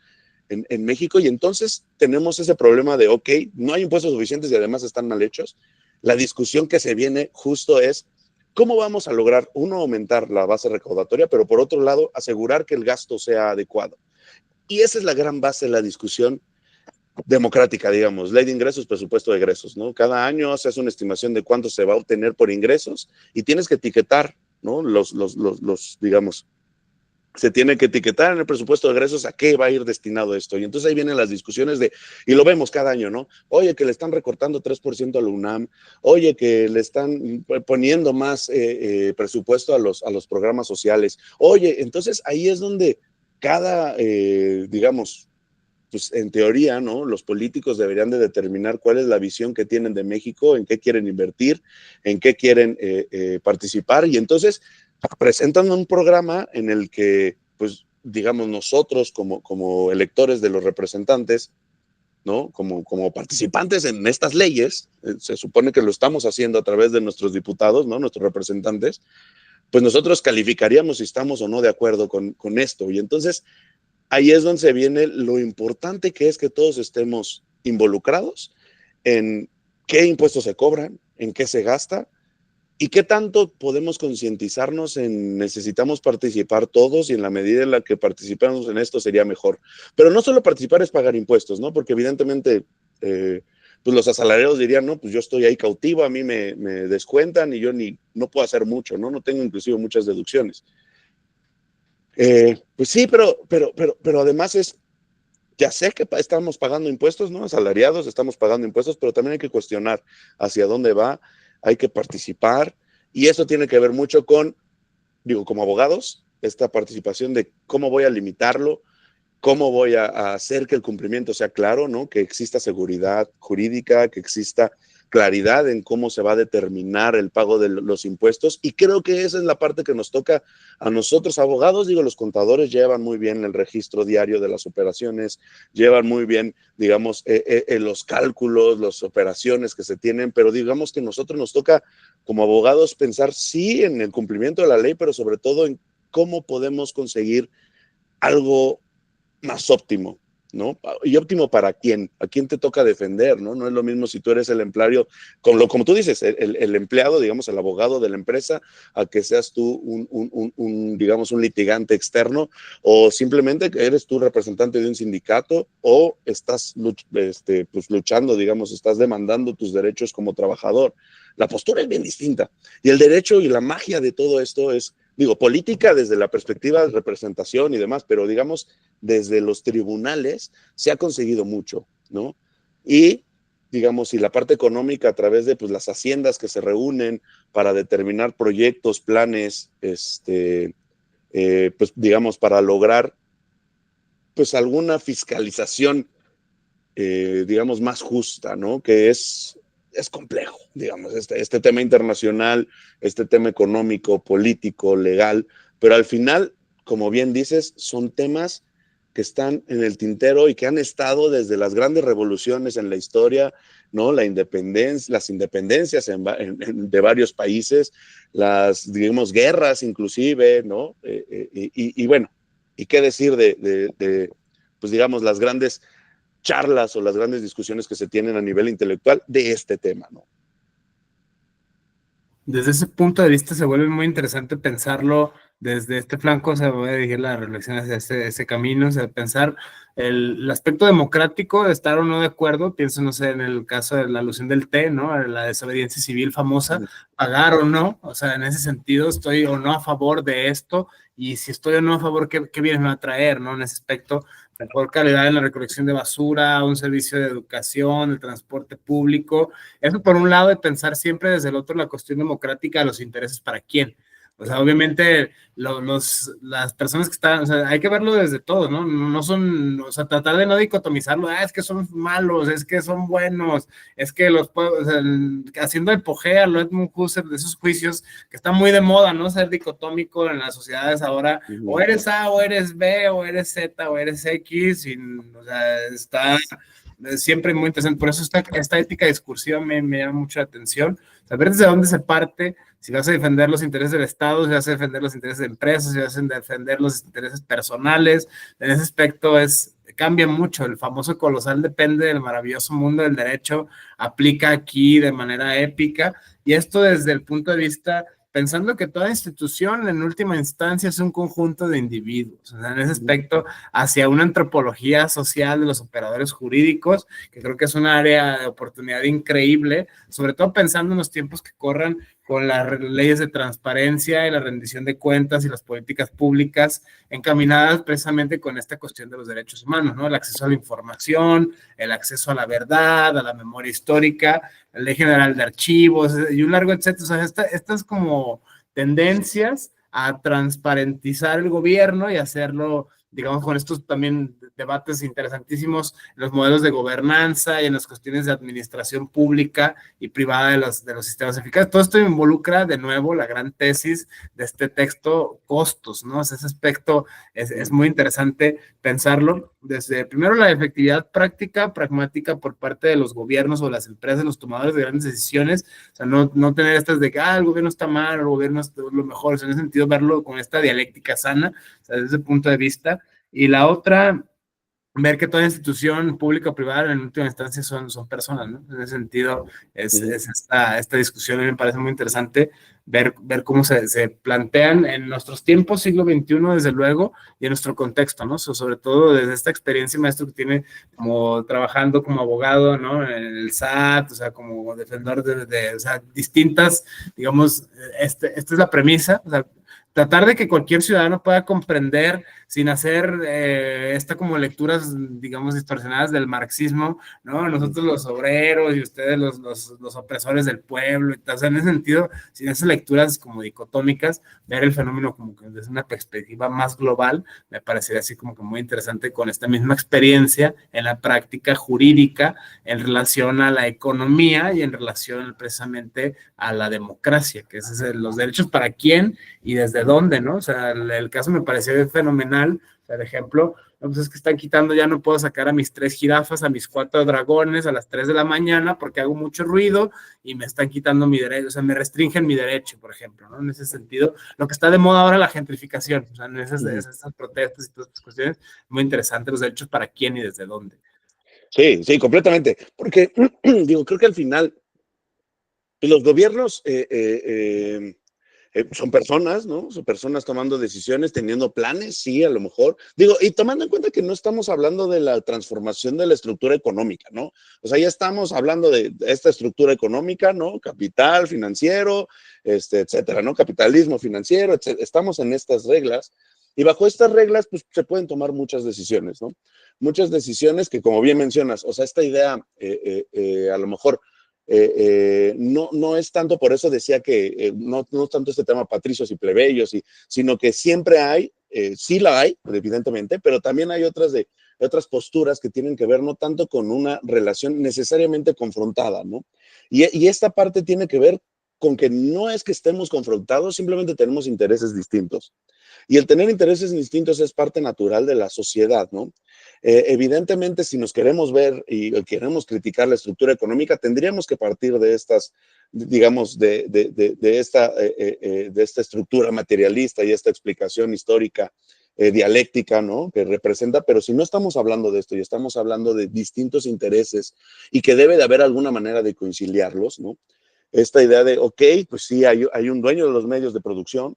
en México. Y entonces tenemos ese problema de, ok, no hay impuestos suficientes y además están mal hechos. La discusión que se viene justo es, ¿cómo vamos a lograr, uno, aumentar la base recaudatoria, pero por otro lado, asegurar que el gasto sea adecuado? Y esa es la gran base de la discusión democrática, digamos, ley de ingresos, presupuesto de egresos, ¿no? Cada año se hace una estimación de cuánto se va a obtener por ingresos y tienes que etiquetar, ¿no? Digamos, se tiene que etiquetar en el presupuesto de egresos a qué va a ir destinado esto. Y entonces ahí vienen las discusiones y lo vemos cada año, ¿no? Oye, que le están recortando 3% a la UNAM, oye, que le están poniendo más presupuesto a los programas sociales. Oye, entonces ahí es donde cada, digamos, pues en teoría, ¿no? Los políticos deberían de determinar cuál es la visión que tienen de México, en qué quieren invertir, en qué quieren participar, y entonces presentan un programa en el que, pues, digamos, nosotros como electores de los representantes, ¿no? Como participantes en estas leyes, se supone que lo estamos haciendo a través de nuestros diputados, ¿no? Nuestros representantes, pues nosotros calificaríamos si estamos o no de acuerdo con esto. Y entonces ahí es donde se viene lo importante que es que todos estemos involucrados en qué impuestos se cobran, en qué se gasta y qué tanto podemos concientizarnos en necesitamos participar todos, y en la medida en la que participamos en esto sería mejor. Pero no solo participar es pagar impuestos, ¿no? Porque evidentemente pues los asalariados dirían, no, pues yo estoy ahí cautivo, a mí me descuentan y yo no puedo hacer mucho, ¿no? No tengo inclusive muchas deducciones. Pues sí, pero además ya sé que estamos pagando impuestos, ¿no? Asalariados, estamos pagando impuestos, pero también hay que cuestionar hacia dónde va, hay que participar, y eso tiene que ver mucho con, digo, como abogados, esta participación de cómo voy a limitarlo, cómo voy a hacer que el cumplimiento sea claro, ¿no? Que exista seguridad jurídica, que exista claridad en cómo se va a determinar el pago de los impuestos, y creo que esa es la parte que nos toca a nosotros abogados. Digo, los contadores llevan muy bien el registro diario de las operaciones, llevan muy bien, digamos, los cálculos, las operaciones que se tienen, pero digamos que a nosotros nos toca como abogados pensar sí en el cumplimiento de la ley, pero sobre todo en cómo podemos conseguir algo más óptimo, ¿no? ¿Y óptimo para quién? ¿A quién te toca defender, no? No es lo mismo si tú eres el empleado, como tú dices, el empleado, digamos, el abogado de la empresa, a que seas tú digamos, un litigante externo, o simplemente que eres tú representante de un sindicato, o estás pues luchando, digamos, estás demandando tus derechos como trabajador. La postura es bien distinta. Y el derecho y la magia de todo esto es, digo, política desde la perspectiva de representación y demás, pero digamos, desde los tribunales se ha conseguido mucho, ¿no? Y, digamos, y la parte económica a través de pues, las haciendas que se reúnen para determinar proyectos, planes, pues, digamos, para lograr pues alguna fiscalización, digamos, más justa, ¿no? Que es complejo, digamos, este tema internacional, este tema económico, político, legal, pero al final, como bien dices, son temas que están en el tintero y que han estado desde las grandes revoluciones en la historia, ¿no? Las independencias de varios países, las, digamos, guerras inclusive, ¿no? Y bueno, y qué decir pues digamos, las grandes charlas o las grandes discusiones que se tienen a nivel intelectual de este tema, ¿no? Desde ese punto de vista se vuelve muy interesante pensarlo desde este flanco. Se va a dirigir la reflexión hacia ese camino, o sea, pensar el aspecto democrático de estar o no de acuerdo. Pienso, no sé, en el caso de la alusión del té, ¿no? La desobediencia civil famosa, pagar o no, o sea, en ese sentido, estoy o no a favor de esto, y si estoy o no a favor, ¿qué bienes me va a traer, ¿no? En ese aspecto, mejor calidad en la recolección de basura, un servicio de educación, el transporte público. Eso por un lado, de pensar siempre desde el otro la cuestión democrática de los intereses para quién. O sea, obviamente las personas que están, o sea, hay que verlo desde todo, ¿no? No son, o sea, tratar de no dicotomizarlo, es que son malos, es que son buenos, es que o sea, haciendo apogea a Edmund Husserl de esos juicios que están muy de moda, ¿no? Ser dicotómico en las sociedades ahora, o eres A, o eres B, o eres Z, o eres X, y, o sea, está siempre muy interesante. Por eso esta ética discursiva me llama mucho la atención. Saber desde dónde se parte, si vas a defender los intereses del Estado, si vas a defender los intereses de empresas, si vas a defender los intereses personales. En ese aspecto cambia mucho. El famoso colosal depende del maravilloso mundo del derecho, aplica aquí de manera épica. Y esto desde el punto de vista pensando que toda institución en última instancia es un conjunto de individuos, o sea, en ese aspecto, hacia una antropología social de los operadores jurídicos, que creo que es un área de oportunidad increíble, sobre todo pensando en los tiempos que corran con las leyes de transparencia y la rendición de cuentas y las políticas públicas encaminadas precisamente con esta cuestión de los derechos humanos, ¿no? El acceso a la información, el acceso a la verdad, a la memoria histórica, la Ley General de Archivos y un largo etcétera. O sea, estas como tendencias a transparentizar el gobierno y hacerlo, digamos, con estos también debates interesantísimos en los modelos de gobernanza y en las cuestiones de administración pública y privada de los sistemas eficaces. Todo esto involucra de nuevo la gran tesis de este texto, costos, ¿no? O sea, ese aspecto es muy interesante pensarlo desde primero la efectividad práctica, pragmática por parte de los gobiernos o las empresas, los tomadores de grandes decisiones, o sea, no tener estas de que el gobierno está mal, el gobierno es lo mejor, o sea, en ese sentido verlo con esta dialéctica sana, o sea, desde ese punto de vista. Y la otra, ver que toda institución pública o privada en última instancia son personas, ¿no? En ese sentido, es esta discusión me parece muy interesante, ver cómo se plantean en nuestros tiempos, siglo XXI, desde luego, y en nuestro contexto, ¿no? Sobre todo desde esta experiencia, maestro, que tiene como trabajando como abogado, ¿no? En el SAT, o sea, como defensor o sea, distintas, digamos, esta es la premisa, o sea, tratar de que cualquier ciudadano pueda comprender sin hacer esta como lecturas, digamos, distorsionadas del marxismo, ¿no? Nosotros los obreros y ustedes los opresores del pueblo, y tal. O sea, en ese sentido, sin esas lecturas como dicotómicas, ver el fenómeno como que desde una perspectiva más global, me parecería así como que muy interesante con esta misma experiencia en la práctica jurídica en relación a la economía y en relación precisamente a la democracia, que es los derechos para quién y desde dónde, ¿no? O sea, el caso me pareció fenomenal. Por ejemplo, no, pues es que están quitando, ya no puedo sacar a mis 3 jirafas, a mis 4 dragones a las 3 de la mañana porque hago mucho ruido y me están quitando mi derecho, o sea, me restringen mi derecho, por ejemplo, ¿no? En ese sentido, lo que está de moda ahora la gentrificación, o sea, en esas protestas y todas estas cuestiones, muy interesante, los derechos para quién y desde dónde. Sí, sí, completamente. Porque, digo, creo que al final los gobiernos son personas, ¿no? Son personas tomando decisiones, teniendo planes, sí, a lo mejor. Digo, y tomando en cuenta que no estamos hablando de la transformación de la estructura económica, ¿no? O sea, ya estamos hablando de esta estructura económica, ¿no? Capital, financiero, etcétera, ¿no? Capitalismo financiero, etcétera. Estamos en estas reglas. Y bajo estas reglas, pues se pueden tomar muchas decisiones, ¿no? Muchas decisiones que, como bien mencionas, o sea, esta idea, a lo mejor no es tanto, por eso decía que no tanto este tema patricios y plebeyos, sino que siempre hay, sí la hay, evidentemente, pero también hay otras posturas que tienen que ver no tanto con una relación necesariamente confrontada, ¿no? Y esta parte tiene que ver con que no es que estemos confrontados, simplemente tenemos intereses distintos. Y el tener intereses distintos es parte natural de la sociedad, ¿no? Evidentemente, si nos queremos ver y queremos criticar la estructura económica, tendríamos que partir de estas, digamos, de esta estructura materialista y esta explicación histórica dialéctica, ¿no? Que representa, pero si no estamos hablando de esto y estamos hablando de distintos intereses y que debe de haber alguna manera de conciliarlos, ¿no? Esta idea de, ok, pues sí, hay un dueño de los medios de producción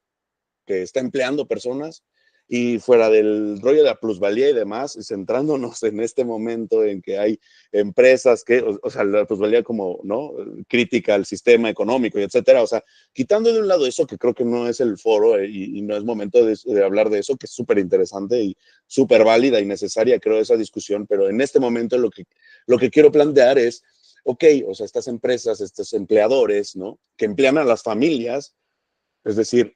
que está empleando personas y fuera del rollo de la plusvalía y demás, centrándonos en este momento en que hay empresas que, o sea, la plusvalía como, ¿no? Crítica al sistema económico y etcétera, o sea, quitando de un lado eso que creo que no es el foro y no es momento de hablar de eso, que es súper interesante y súper válida y necesaria, creo, esa discusión, pero en este momento lo que quiero plantear es, ok, o sea, estas empresas, estos empleadores, ¿no? Que emplean a las familias, es decir,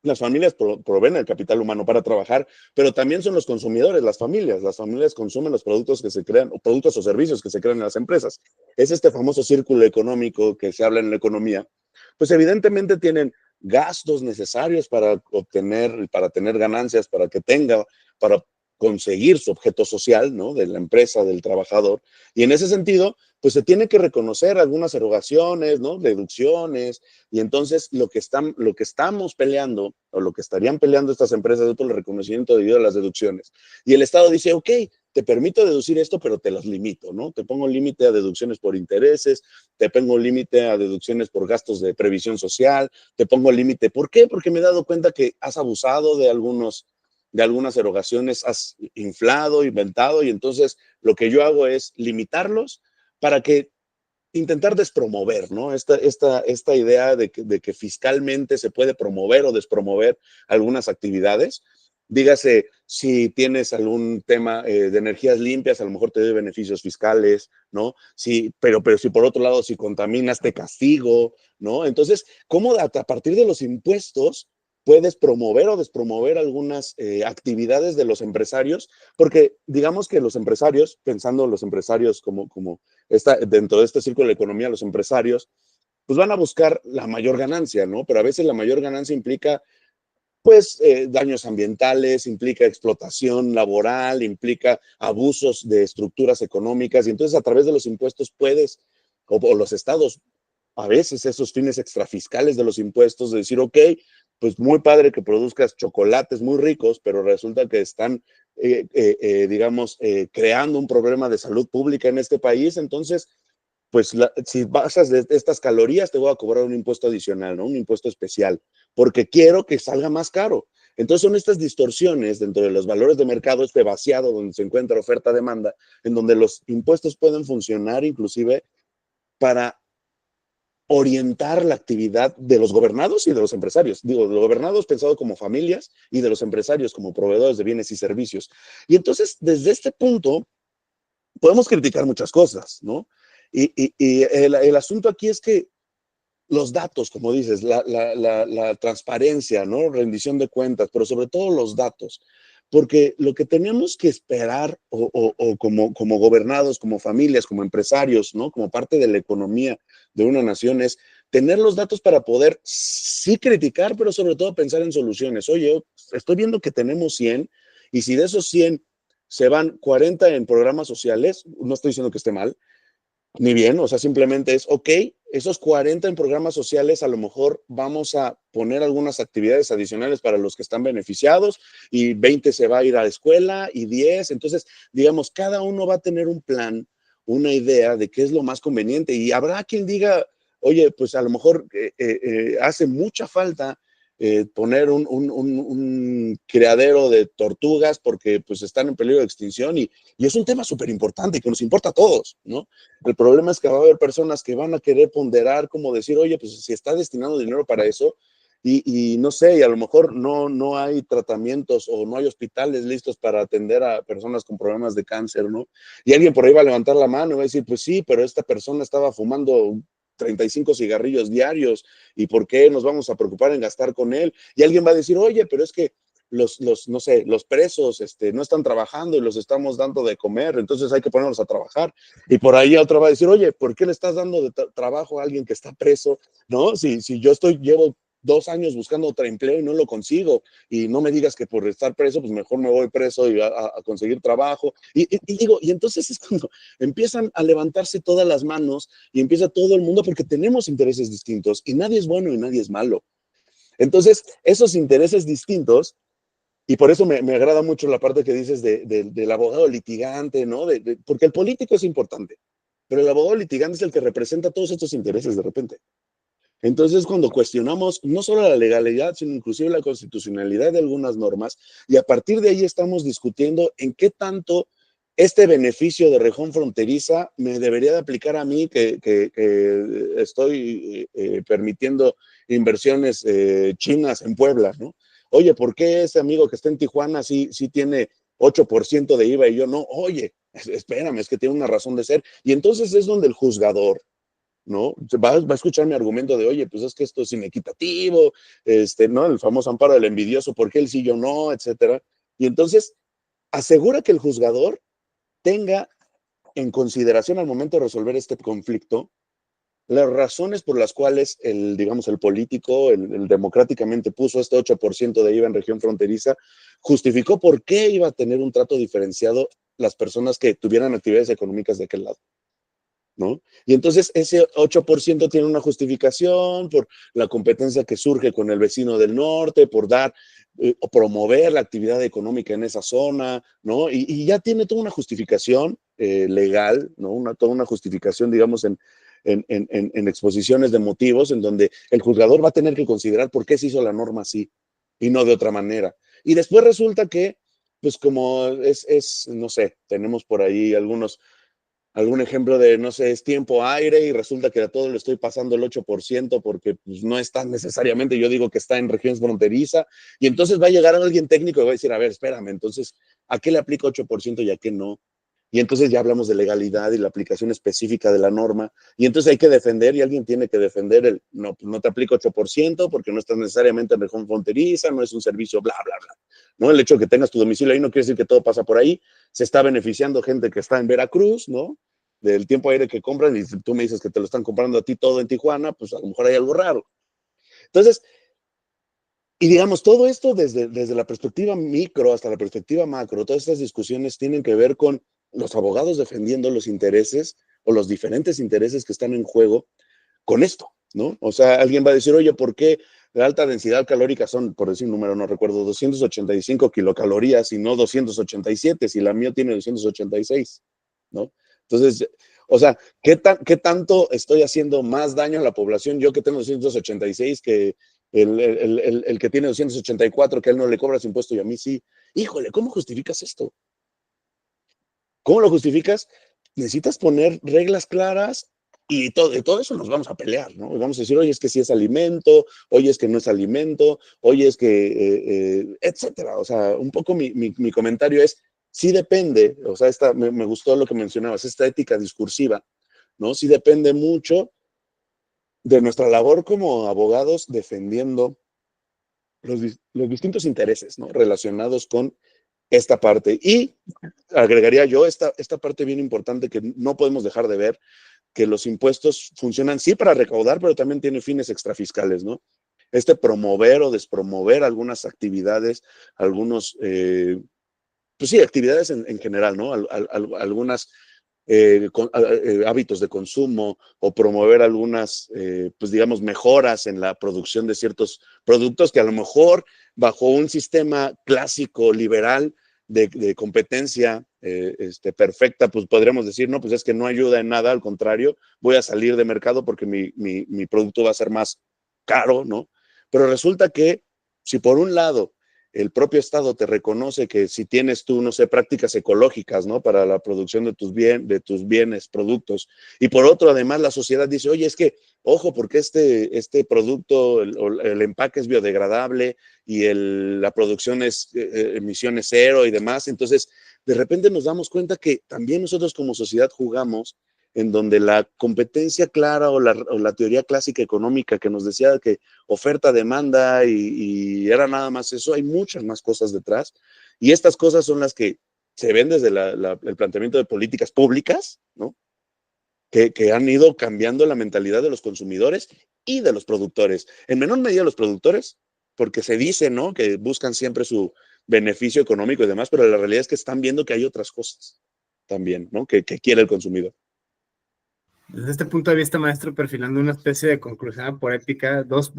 las familias proveen el capital humano para trabajar, pero también son los consumidores, las familias. Las familias consumen los productos que se crean, o productos o servicios que se crean en las empresas. Es este famoso círculo económico que se habla en la economía. Pues evidentemente tienen gastos necesarios para obtener, para tener ganancias, para conseguir su objeto social, ¿no? De la empresa, del trabajador. Y en ese sentido, pues se tiene que reconocer algunas erogaciones, ¿no? Deducciones, y entonces lo que estamos peleando, o lo que estarían peleando estas empresas, es por el reconocimiento debido a las deducciones. Y el Estado dice, ok, te permito deducir esto, pero te las limito, ¿no? Te pongo límite a deducciones por intereses, te pongo límite a deducciones por gastos de previsión social, te pongo límite. ¿Por qué? Porque me he dado cuenta que has abusado de algunas erogaciones, has inflado, inventado, y entonces lo que yo hago es limitarlos para que intentar despromover, ¿no? Esta idea de que fiscalmente se puede promover o despromover algunas actividades. Dígase, si tienes algún tema de energías limpias, a lo mejor te doy beneficios fiscales, ¿no? Sí, pero si por otro lado, si contaminas, te castigo, ¿no? Entonces, ¿cómo a partir de los impuestos puedes promover o despromover algunas actividades de los empresarios? Porque digamos que los empresarios, pensando en los empresarios como dentro de este círculo de la economía, los empresarios, pues van a buscar la mayor ganancia, ¿no? Pero a veces la mayor ganancia implica, pues, daños ambientales, implica explotación laboral, implica abusos de estructuras económicas, y entonces a través de los impuestos puedes, o los estados, a veces esos fines extrafiscales de los impuestos, de decir, ok, pues muy padre que produzcas chocolates muy ricos, pero resulta que están, digamos, creando un problema de salud pública en este país, entonces pues si basas de estas calorías, te voy a cobrar un impuesto adicional, ¿no? Un impuesto especial, porque quiero que salga más caro. Entonces son estas distorsiones dentro de los valores de mercado, este vaciado donde se encuentra oferta-demanda, en donde los impuestos pueden funcionar inclusive para orientar la actividad de los gobernados y de los empresarios. Digo, de los gobernados pensado como familias y de los empresarios como proveedores de bienes y servicios. Y entonces, desde este punto, podemos criticar muchas cosas, ¿no? Y el asunto aquí es que los datos, como dices, la transparencia, ¿no? Rendición de cuentas, pero sobre todo los datos. Porque lo que tenemos que esperar, o como gobernados, como familias, como empresarios, ¿no? Como parte de la economía de una nación, es tener los datos para poder sí criticar, pero sobre todo pensar en soluciones. Oye, estoy viendo que tenemos 100, y si de esos 100 se van 40 en programas sociales, no estoy diciendo que esté mal, ni bien, o sea, simplemente es, ok, esos 40 en programas sociales, a lo mejor vamos a poner algunas actividades adicionales para los que están beneficiados, y 20 se va a ir a la escuela, y 10, entonces, digamos, cada uno va a tener un plan, una idea de qué es lo más conveniente, y habrá quien diga, oye, pues a lo mejor hace mucha falta poner un criadero de tortugas porque pues están en peligro de extinción, y es un tema súper importante que nos importa a todos, ¿no? El problema es que va a haber personas que van a querer ponderar, como decir, oye, pues si está destinando dinero para eso, y no sé, y a lo mejor no hay tratamientos o no hay hospitales listos para atender a personas con problemas de cáncer, ¿no? Y alguien por ahí va a levantar la mano y va a decir, pues sí, pero esta persona estaba fumando 35 cigarrillos diarios, ¿y por qué nos vamos a preocupar en gastar con él? Y alguien va a decir, oye, pero es que no sé, los presos no están trabajando y los estamos dando de comer, entonces hay que ponerlos a trabajar. Y por ahí otro va a decir, oye, ¿por qué le estás dando de trabajo a alguien que está preso? ¿No? Si yo llevo 2 años buscando otro empleo y no lo consigo, y no me digas que por estar preso, pues mejor me voy preso y a conseguir trabajo. Y digo, y entonces es cuando empiezan a levantarse todas las manos y empieza todo el mundo, porque tenemos intereses distintos y nadie es bueno y nadie es malo. Entonces, esos intereses distintos, y por eso me agrada mucho la parte que dices del abogado litigante, ¿no? Porque el político es importante, pero el abogado litigante es el que representa todos estos intereses de repente. Entonces, cuando cuestionamos no solo la legalidad, sino inclusive la constitucionalidad de algunas normas, y a partir de ahí estamos discutiendo en qué tanto este beneficio de región fronteriza me debería de aplicar a mí, que estoy permitiendo inversiones chinas en Puebla, ¿no? Oye, ¿por qué ese amigo que está en Tijuana sí tiene 8% de IVA y yo no? Oye, espérame, es que tiene una razón de ser. Y entonces es donde el juzgador, ¿no? Va a escuchar mi argumento de, oye, pues es que esto es inequitativo, ¿no? El famoso amparo del envidioso, ¿por qué él sí, yo no? Etcétera. Y entonces asegura que el juzgador tenga en consideración al momento de resolver este conflicto las razones por las cuales digamos, el político, el democráticamente puso este 8% de IVA en región fronteriza, justificó por qué iba a tener un trato diferenciado las personas que tuvieran actividades económicas de aquel lado, ¿no? Y entonces ese 8% tiene una justificación por la competencia que surge con el vecino del norte, por dar o promover la actividad económica en esa zona, ¿no? Y ya tiene toda una justificación legal, ¿no? Toda una justificación, digamos, en exposiciones de motivos, en donde el juzgador va a tener que considerar por qué se hizo la norma así y no de otra manera. Y después resulta que, pues como no sé, tenemos por ahí algún ejemplo de, no sé, es tiempo aire y resulta que a todo le estoy pasando el 8% porque pues, no está necesariamente, yo digo que está en regiones fronteriza, y entonces va a llegar alguien técnico y va a decir, a ver, espérame, entonces, ¿a qué le aplica 8% y a qué no? Y entonces ya hablamos de legalidad y la aplicación específica de la norma, y entonces hay que defender y alguien tiene que defender no, pues no te aplica 8% porque no estás necesariamente en región fronteriza, no es un servicio, bla, bla, bla. ¿No? El hecho de que tengas tu domicilio ahí no quiere decir que todo pasa por ahí, se está beneficiando gente que está en Veracruz, ¿no? Del tiempo aire que compran, y tú me dices que te lo están comprando a ti todo en Tijuana, pues a lo mejor hay algo raro. Entonces, y digamos, todo esto desde la perspectiva micro hasta la perspectiva macro, todas estas discusiones tienen que ver con los abogados defendiendo los intereses o los diferentes intereses que están en juego con esto, ¿no? O sea, alguien va a decir, oye, ¿por qué la alta densidad calórica son, por decir un número, no recuerdo, 285 kilocalorías y no 287, si la mía tiene 286, ¿no? Entonces, o sea, ¿qué tanto estoy haciendo más daño a la población yo que tengo 286 que el que tiene 284, que a él no le cobras impuesto y a mí sí? Híjole, ¿cómo justificas esto? ¿Cómo lo justificas? Necesitas poner reglas claras y de todo eso nos vamos a pelear, ¿no? Vamos a decir, oye, es que sí es alimento, oye, es que no es alimento, oye, es que, etcétera. O sea, un poco mi comentario es, sí depende, o sea, me gustó lo que mencionabas, esta ética discursiva, ¿no? Sí depende mucho de nuestra labor como abogados defendiendo los distintos intereses, ¿no? Relacionados con esta parte. Y agregaría yo esta parte bien importante que no podemos dejar de ver, que los impuestos funcionan sí para recaudar, pero también tienen fines extrafiscales, ¿no? Promover o despromover algunas actividades, pues sí, actividades en general, ¿no? Algunas hábitos de consumo o promover algunas, pues digamos, mejoras en la producción de ciertos productos que a lo mejor bajo un sistema clásico liberal de competencia perfecta, pues podríamos decir, no, pues es que no ayuda en nada, al contrario, voy a salir de mercado porque mi producto va a ser más caro, ¿no? Pero resulta que si por un lado el propio Estado te reconoce que si tienes tú, no sé, prácticas ecológicas, ¿no? Para la producción de tus bienes, productos. Y por otro, además, la sociedad dice, oye, es que, ojo, porque este producto, el empaque es biodegradable y la producción es emisiones cero y demás. Entonces, de repente nos damos cuenta que también nosotros como sociedad jugamos en donde la competencia clara o la teoría clásica económica que nos decía que oferta, demanda y era nada más eso, hay muchas más cosas detrás. Y estas cosas son las que se ven desde el planteamiento de políticas públicas, ¿no? Que han ido cambiando la mentalidad de los consumidores y de los productores. En menor medida los productores, porque se dice, ¿no? Que buscan siempre su beneficio económico y demás, pero la realidad es que están viendo que hay otras cosas también, ¿no? Que quiere el consumidor. Desde este punto de vista, maestro, perfilando una especie de conclusión por épica, dos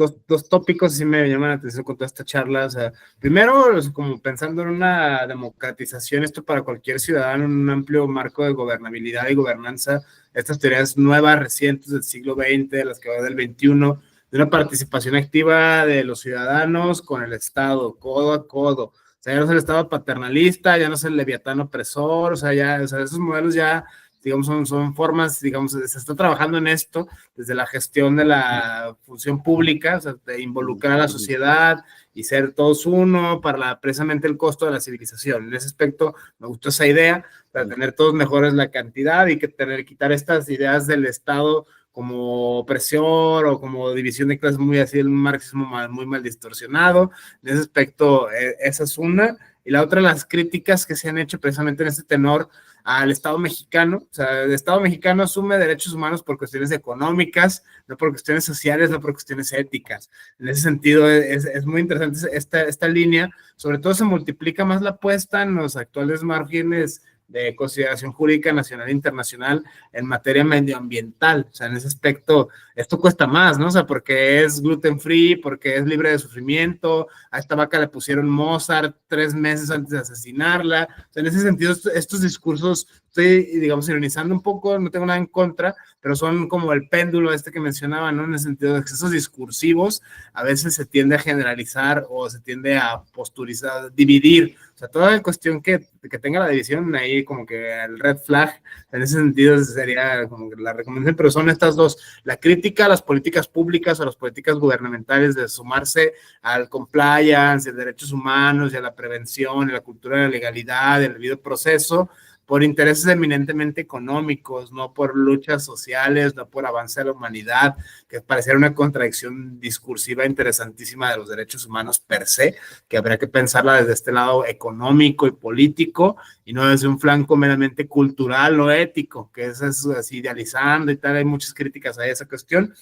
tópicos sí me llaman la atención con toda esta charla. O sea, primero, como pensando en una democratización, esto para cualquier ciudadano, en un amplio marco de gobernabilidad y gobernanza, estas teorías nuevas, recientes del siglo XX, de las que va del XXI, de una participación activa de los ciudadanos con el Estado, codo a codo. O sea, ya no es el Estado paternalista, ya no es el leviatán opresor, o sea, esos modelos ya digamos, son formas, digamos, se está trabajando en esto desde la gestión de la función pública, o sea, de involucrar a la sociedad y ser todos uno para precisamente el costo de la civilización. En ese aspecto me gustó esa idea, para tener todos mejores la cantidad y quitar estas ideas del Estado como opresor o como división de clases, muy así, el marxismo muy mal distorsionado. En ese aspecto, esa es una. Y la otra, las críticas que se han hecho precisamente en este tenor al Estado mexicano. O sea, el Estado mexicano asume derechos humanos por cuestiones económicas, no por cuestiones sociales, no por cuestiones éticas. En ese sentido, es muy interesante esta línea. Sobre todo se multiplica más la apuesta en los actuales márgenes de consideración jurídica nacional e internacional en materia medioambiental. O sea, en ese aspecto, esto cuesta más, ¿no? O sea, porque es gluten free, porque es libre de sufrimiento, a esta vaca le pusieron Mozart 3 meses antes de asesinarla. O sea, en ese sentido, estos discursos, estoy, digamos, ironizando un poco, no tengo nada en contra, pero son como el péndulo este que mencionaba, ¿no? En el sentido de excesos discursivos, a veces se tiende a generalizar o se tiende a posturizar, dividir. O sea, toda la cuestión que tenga la división ahí, como que el red flag, en ese sentido sería como que la recomendación, pero son estas dos, la crítica a las políticas públicas, a las políticas gubernamentales de sumarse al compliance, a derechos humanos y a la prevención, y la cultura de la legalidad, el debido proceso, por intereses eminentemente económicos, no por luchas sociales, no por avance de la humanidad, que pareciera una contradicción discursiva interesantísima de los derechos humanos per se, que habría que pensarla desde este lado económico y político, y no desde un flanco meramente cultural o ético, que es así idealizando y tal, hay muchas críticas a esa cuestión.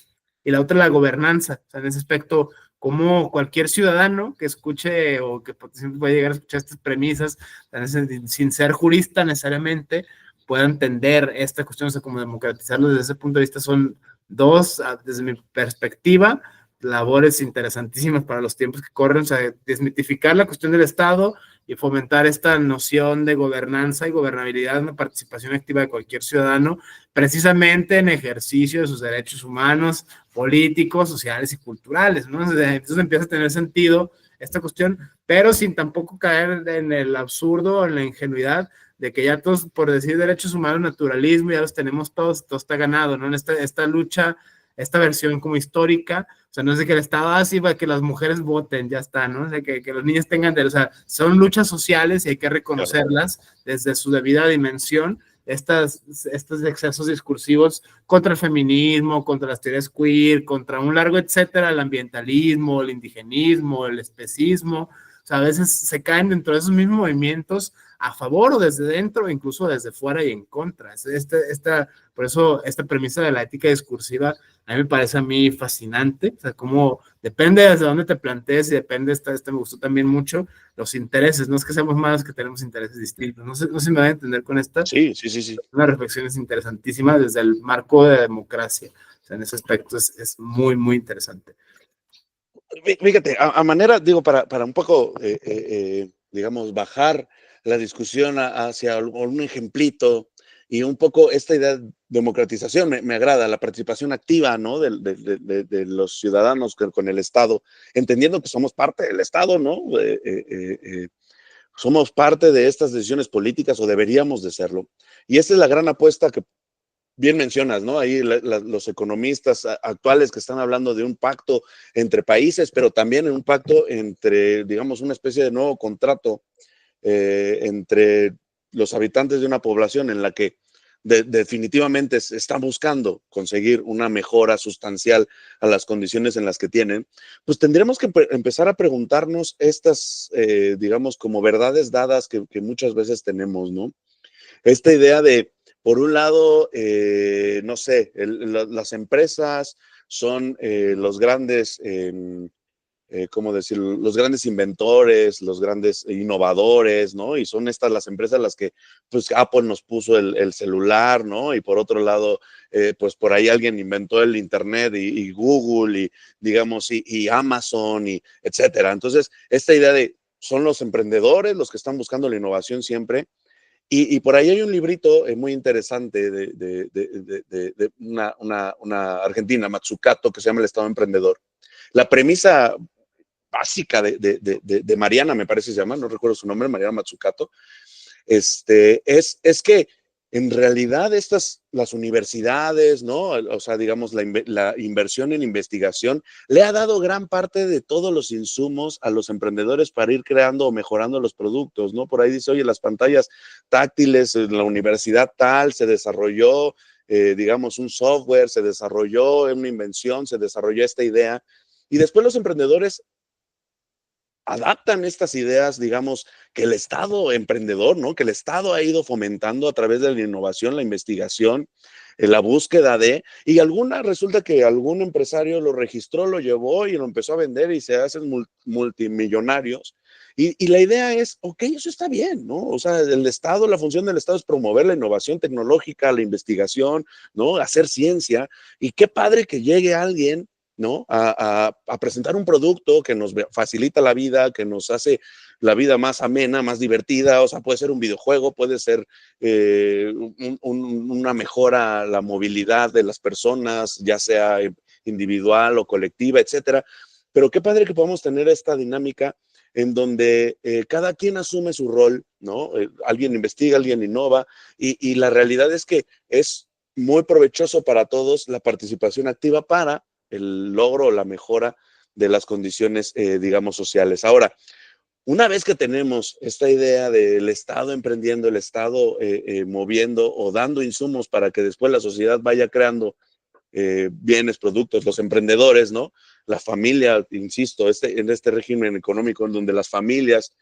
Y la otra, la gobernanza, o sea, en ese aspecto, como cualquier ciudadano que escuche o que potencialmente puede llegar a escuchar estas premisas, sin ser jurista necesariamente, pueda entender esta cuestión, o sea, como democratizarlo desde ese punto de vista, son dos, desde mi perspectiva, labores interesantísimas para los tiempos que corren, o sea, desmitificar la cuestión del Estado y fomentar esta noción de gobernanza y gobernabilidad, una participación activa de cualquier ciudadano, precisamente en ejercicio de sus derechos humanos, políticos, sociales y culturales, ¿no? Entonces empieza a tener sentido esta cuestión, pero sin tampoco caer en el absurdo, en la ingenuidad de que ya todos, por decir derechos humanos, naturalismo, ya los tenemos todos, todo está ganado, ¿no? En esta lucha, esta versión como histórica, o sea, no es de que el Estado así va que las mujeres voten, ya está, ¿no? O sea, que los niños tengan, o sea, son luchas sociales y hay que reconocerlas desde su debida dimensión, estos excesos discursivos contra el feminismo, contra las teorías queer, contra un largo etcétera, el ambientalismo, el indigenismo, el especismo, o sea, a veces se caen dentro de esos mismos movimientos a favor o desde dentro, incluso desde fuera y en contra. Por eso esta premisa de la ética discursiva a mí me parece a mí fascinante, o sea, cómo depende desde dónde te plantees y depende, me gustó también mucho, los intereses, no es que seamos malos, que tenemos intereses distintos, no sé si me va a entender con esta. Sí. Una reflexión es interesantísima desde el marco de la democracia, o sea, en ese aspecto es muy, muy interesante. Fíjate, a manera, digo, para un poco, digamos, bajar la discusión hacia un ejemplito y un poco esta idea de democratización, me agrada, la participación activa, ¿no? De los ciudadanos con el Estado, entendiendo que somos parte del Estado, ¿no? Somos parte de estas decisiones políticas o deberíamos de serlo. Y esta es la gran apuesta que bien mencionas, ¿no? Ahí los economistas actuales que están hablando de un pacto entre países, pero también en un pacto entre, digamos, una especie de nuevo contrato entre los habitantes de una población en la que definitivamente se está buscando conseguir una mejora sustancial a las condiciones en las que tienen, pues tendremos que empezar a preguntarnos estas, digamos, como verdades dadas que muchas veces tenemos, ¿no? Esta idea de, por un lado, no sé, las empresas son los grandes, ¿cómo decirlo? Los grandes inventores, los grandes innovadores, ¿no? Y son estas las empresas las que, pues, Apple nos puso el celular, ¿no? Y por otro lado, pues por ahí alguien inventó el Internet y Google y, digamos, y Amazon y etcétera. Entonces, esta idea de, son los emprendedores los que están buscando la innovación siempre. Y por ahí hay un librito muy interesante de una argentina, Matsukato, que se llama El Estado Emprendedor. La premisa básica de Mariana, me parece se llama, no recuerdo su nombre, Mariana Matsukato, es que en realidad las universidades, ¿no? O sea, digamos, la inversión en investigación le ha dado gran parte de todos los insumos a los emprendedores para ir creando o mejorando los productos, ¿no? Por ahí dice, oye, las pantallas táctiles en la universidad tal se desarrolló, digamos, un software, se desarrolló una invención, se desarrolló esta idea, y después los emprendedores adaptan estas ideas, digamos, que el Estado emprendedor, ¿no? Que el Estado ha ido fomentando a través de la innovación, la investigación, la búsqueda y resulta que algún empresario lo registró, lo llevó y lo empezó a vender y se hacen multimillonarios. Y la idea es, ok, eso está bien, ¿no? O sea, el Estado, la función del Estado es promover la innovación tecnológica, la investigación, ¿no? Hacer ciencia. Y qué padre que llegue alguien, ¿no? A presentar un producto que nos facilita la vida, que nos hace la vida más amena, más divertida. O sea, puede ser un videojuego, puede ser una mejora a la movilidad de las personas, ya sea individual o colectiva, etcétera. Pero qué padre que podamos tener esta dinámica en donde cada quien asume su rol, ¿no? Alguien investiga, alguien innova, y la realidad es que es muy provechoso para todos la participación activa para el logro o la mejora de las condiciones, digamos, sociales. Ahora, una vez que tenemos esta idea del Estado emprendiendo, el Estado moviendo o dando insumos para que después la sociedad vaya creando bienes, productos, los emprendedores, ¿no? La familia, insisto, en este régimen económico en donde las familias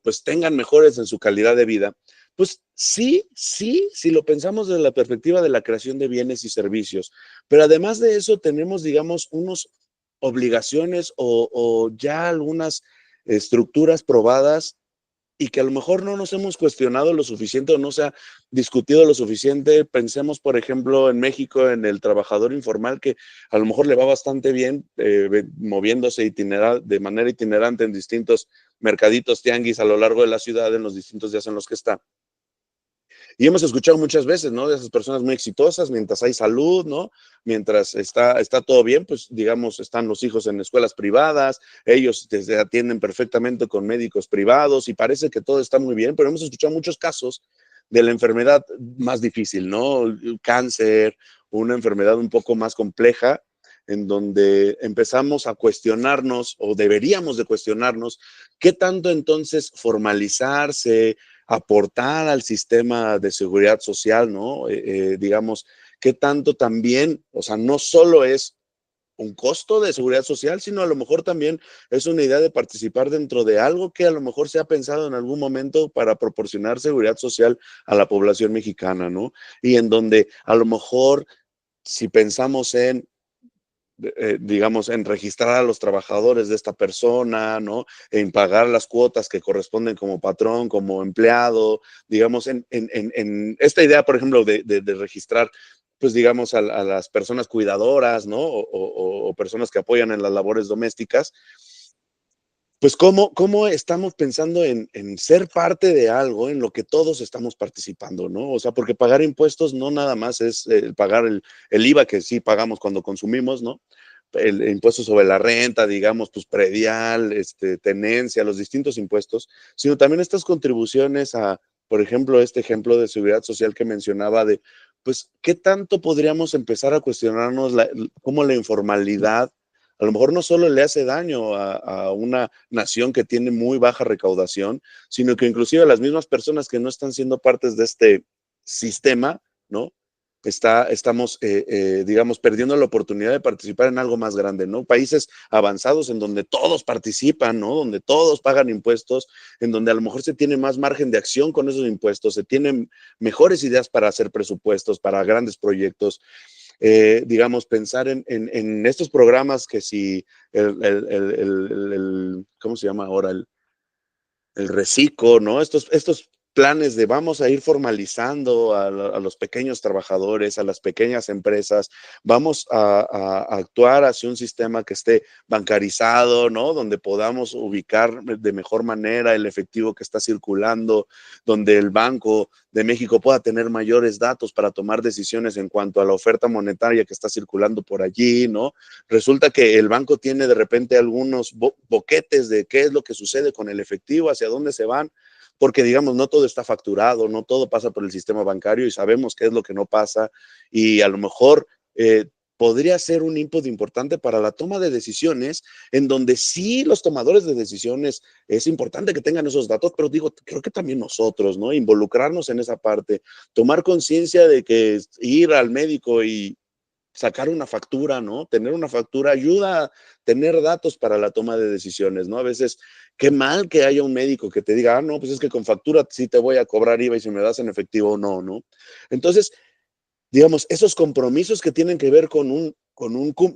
pues tengan mejores en su calidad de vida, pues sí, si lo pensamos desde la perspectiva de la creación de bienes y servicios, pero además de eso tenemos, digamos, unas obligaciones o ya algunas estructuras probadas y que a lo mejor no nos hemos cuestionado lo suficiente o no se ha discutido lo suficiente. Pensemos, por ejemplo, en México, en el trabajador informal, que a lo mejor le va bastante bien moviéndose de manera itinerante en distintos mercaditos, tianguis a lo largo de la ciudad, en los distintos días en los que está. Y hemos escuchado muchas veces, ¿no? De esas personas muy exitosas, mientras hay salud, ¿no? Mientras está todo bien, pues digamos, están los hijos en escuelas privadas, ellos se atienden perfectamente con médicos privados y parece que todo está muy bien, pero hemos escuchado muchos casos de la enfermedad más difícil, ¿no? Cáncer, una enfermedad un poco más compleja, en donde empezamos a cuestionarnos o deberíamos de cuestionarnos qué tanto entonces formalizarse, aportar al sistema de seguridad social, ¿no? Digamos, qué tanto también, o sea, no solo es un costo de seguridad social, sino a lo mejor también es una idea de participar dentro de algo que a lo mejor se ha pensado en algún momento para proporcionar seguridad social a la población mexicana, ¿no? Y en donde a lo mejor si pensamos en digamos, en registrar a los trabajadores de esta persona, ¿no? En pagar las cuotas que corresponden como patrón, como empleado, digamos, en esta idea, por ejemplo, de registrar, pues, digamos, a las personas cuidadoras, ¿no? O personas que apoyan en las labores domésticas, pues, ¿cómo estamos pensando en ser parte de algo en lo que todos estamos participando, ¿no? O sea, porque pagar impuestos no nada más es pagar el IVA que sí pagamos cuando consumimos, ¿no? El impuesto sobre la renta, digamos, pues predial, tenencia, los distintos impuestos, sino también estas contribuciones a, por ejemplo, este ejemplo de seguridad social que mencionaba de, pues, ¿qué tanto podríamos empezar a cuestionarnos cómo la informalidad a lo mejor no solo le hace daño a una nación que tiene muy baja recaudación, sino que inclusive a las mismas personas que no están siendo partes de este sistema, ¿no? Estamos, digamos, perdiendo la oportunidad de participar en algo más grande, ¿no? Países avanzados en donde todos participan, ¿no? Donde todos pagan impuestos, en donde a lo mejor se tiene más margen de acción con esos impuestos, se tienen mejores ideas para hacer presupuestos, para grandes proyectos. Digamos, pensar en estos programas que si ¿cómo se llama ahora? El reciclo, ¿no? Estos planes de vamos a ir formalizando a los pequeños trabajadores, a las pequeñas empresas, vamos a actuar hacia un sistema que esté bancarizado, ¿no? Donde podamos ubicar de mejor manera el efectivo que está circulando, donde el Banco de México pueda tener mayores datos para tomar decisiones en cuanto a la oferta monetaria que está circulando por allí, ¿no? Resulta que el banco tiene de repente algunos boquetes de qué es lo que sucede con el efectivo, hacia dónde se van, porque digamos, no todo está facturado, no todo pasa por el sistema bancario y sabemos qué es lo que no pasa y a lo mejor podría ser un input importante para la toma de decisiones en donde sí los tomadores de decisiones es importante que tengan esos datos, pero digo, creo que también nosotros, ¿no? Involucrarnos en esa parte, tomar conciencia de que ir al médico y sacar una factura, ¿no? Tener una factura ayuda a tener datos para la toma de decisiones, ¿no? A veces, qué mal que haya un médico que te diga, no, pues es que con factura sí te voy a cobrar IVA y si me das en efectivo, no, ¿no? Entonces, digamos, esos compromisos que tienen que ver con un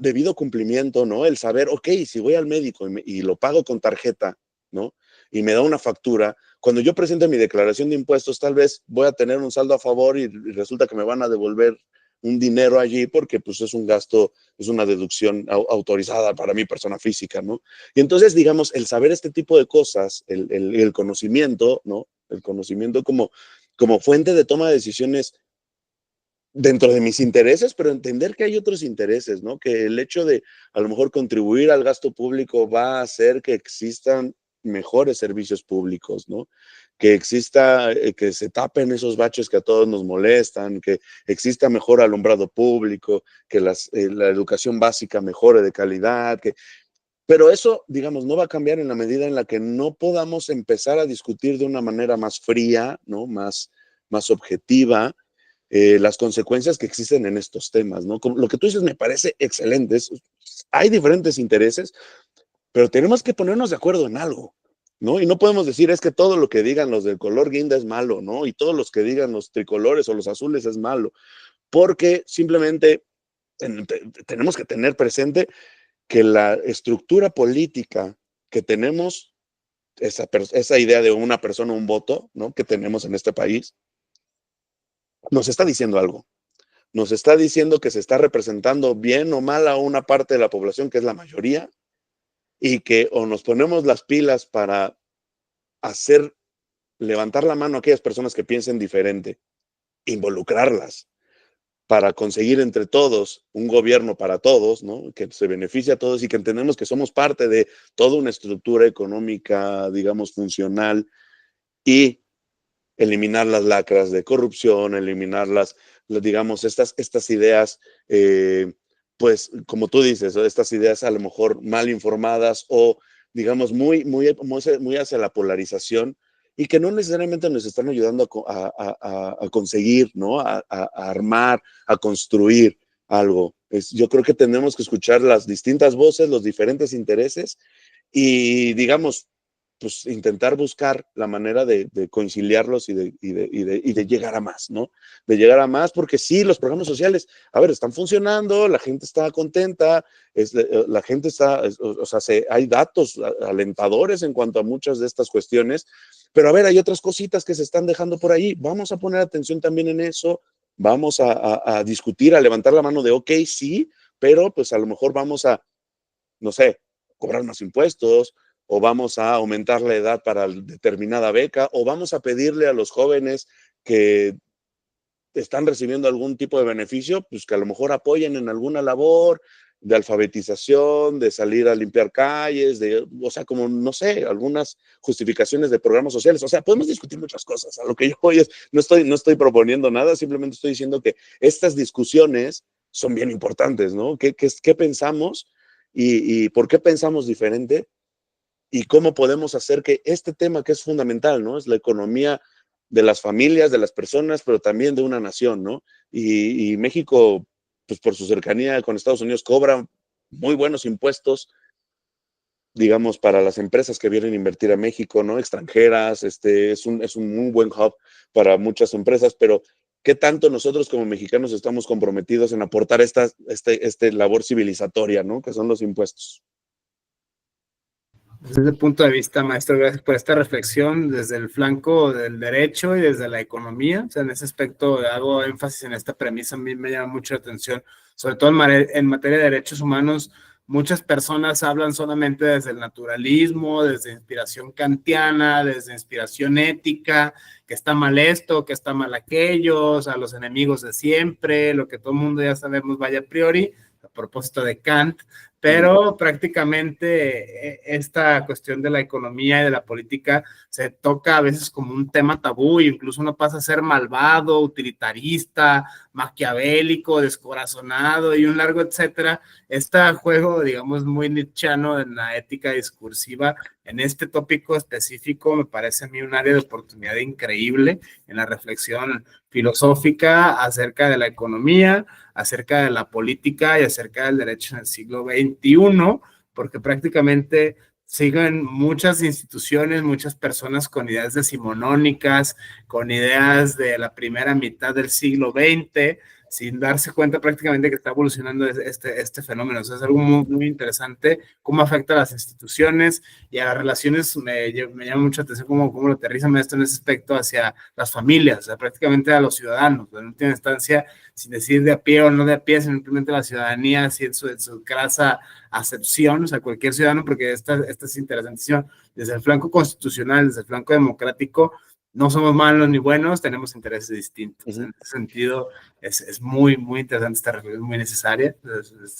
debido cumplimiento, ¿no? El saber, ok, si voy al médico y lo pago con tarjeta, ¿no? y me da una factura, cuando yo presente mi declaración de impuestos, tal vez voy a tener un saldo a favor y resulta que me van a devolver un dinero allí porque pues es un gasto, es una deducción autorizada para mi persona física, ¿no? Y entonces, digamos, el saber este tipo de cosas, el conocimiento, ¿no? El conocimiento como fuente de toma de decisiones dentro de mis intereses, pero entender que hay otros intereses, ¿no? Que el hecho de a lo mejor contribuir al gasto público va a hacer que existan mejores servicios públicos, ¿no? Que exista, que se tapen esos baches que a todos nos molestan, que exista mejor alumbrado público, que la educación básica mejore de calidad, pero eso, digamos, no va a cambiar en la medida en la que no podamos empezar a discutir de una manera más fría, ¿no? Más objetiva, las consecuencias que existen en estos temas, ¿no? Como lo que tú dices me parece excelente. Hay diferentes intereses, pero tenemos que ponernos de acuerdo en algo, ¿no? Y no podemos decir es que todo lo que digan los del color guinda es malo, ¿no? Y todos los que digan los tricolores o los azules es malo, porque simplemente tenemos que tener presente que la estructura política que tenemos, esa idea de una persona, un voto, ¿no? Que tenemos en este país, nos está diciendo algo. Nos está diciendo que se está representando bien o mal a una parte de la población, que es la mayoría, y que o nos ponemos las pilas para levantar la mano a aquellas personas que piensen diferente, involucrarlas, para conseguir entre todos un gobierno para todos, ¿no? Que se beneficie a todos y que entendemos que somos parte de toda una estructura económica, digamos, funcional, y eliminar las lacras de corrupción, eliminar digamos, estas ideas, pues, como tú dices, estas ideas a lo mejor mal informadas o, digamos, muy hacia la polarización y que no necesariamente nos están ayudando a conseguir, ¿no? A armar, a construir algo. Yo creo que tenemos que escuchar las distintas voces, los diferentes intereses y, digamos, pues intentar buscar la manera de conciliarlos y de llegar a más, ¿no? De llegar a más, porque sí, los programas sociales, a ver, están funcionando, la gente está contenta, la gente está, o sea, hay datos alentadores en cuanto a muchas de estas cuestiones, pero a ver, hay otras cositas que se están dejando por ahí, vamos a poner atención también en eso, vamos a discutir, a levantar la mano de, ok, sí, pero pues a lo mejor vamos a, no sé, cobrar más impuestos, o vamos a aumentar la edad para determinada beca, o vamos a pedirle a los jóvenes que están recibiendo algún tipo de beneficio, pues que a lo mejor apoyen en alguna labor de alfabetización, de salir a limpiar calles, o sea, como, no sé, algunas justificaciones de programas sociales. O sea, podemos discutir muchas cosas. A lo que yo voy es, no estoy proponiendo nada, simplemente estoy diciendo que estas discusiones son bien importantes, ¿no? ¿Qué pensamos y por qué pensamos diferente? Y cómo podemos hacer que este tema que es fundamental, ¿no? Es la economía de las familias, de las personas, pero también de una nación, ¿no? Y México, pues por su cercanía con Estados Unidos, cobra muy buenos impuestos, digamos, para las empresas que vienen a invertir a México, ¿no? Extranjeras, es un muy buen hub para muchas empresas, pero ¿qué tanto nosotros como mexicanos estamos comprometidos en aportar esta labor civilizatoria, ¿no? Que son los impuestos? Desde ese punto de vista, maestro, gracias por esta reflexión desde el flanco del derecho y desde la economía. O sea, en ese aspecto hago énfasis en esta premisa, a mí me llama mucho la atención, sobre todo en materia de derechos humanos. Muchas personas hablan solamente desde el naturalismo, desde inspiración kantiana, desde inspiración ética, que está mal esto, que está mal aquello, o sea, los enemigos de siempre, lo que todo el mundo ya sabemos vaya a priori, a propósito de Kant, pero prácticamente esta cuestión de la economía y de la política se toca a veces como un tema tabú, e incluso uno pasa a ser malvado, utilitarista, maquiavélico, descorazonado y un largo etcétera. Este juego, digamos, muy nietzscheano en la ética discursiva, en este tópico específico me parece a mí un área de oportunidad increíble en la reflexión filosófica acerca de la economía, acerca de la política y acerca del derecho en el siglo XXI, porque prácticamente siguen muchas instituciones, muchas personas con ideas decimonónicas, con ideas de la primera mitad del siglo XX, sin darse cuenta prácticamente que está evolucionando este fenómeno. O sea, es algo muy, muy interesante, cómo afecta a las instituciones y a las relaciones. Me llama mucho la atención cómo lo aterrizan esto en ese aspecto hacia las familias, o sea, prácticamente a los ciudadanos. En última instancia, sin decir de a pie o no de a pie, sino simplemente la ciudadanía, así en su grasa acepción, o sea, cualquier ciudadano, porque esta es interesantísima, desde el flanco constitucional, desde el flanco democrático, no somos malos ni buenos, tenemos intereses distintos. En ese sentido, es muy, muy interesante esta reflexión, muy necesaria.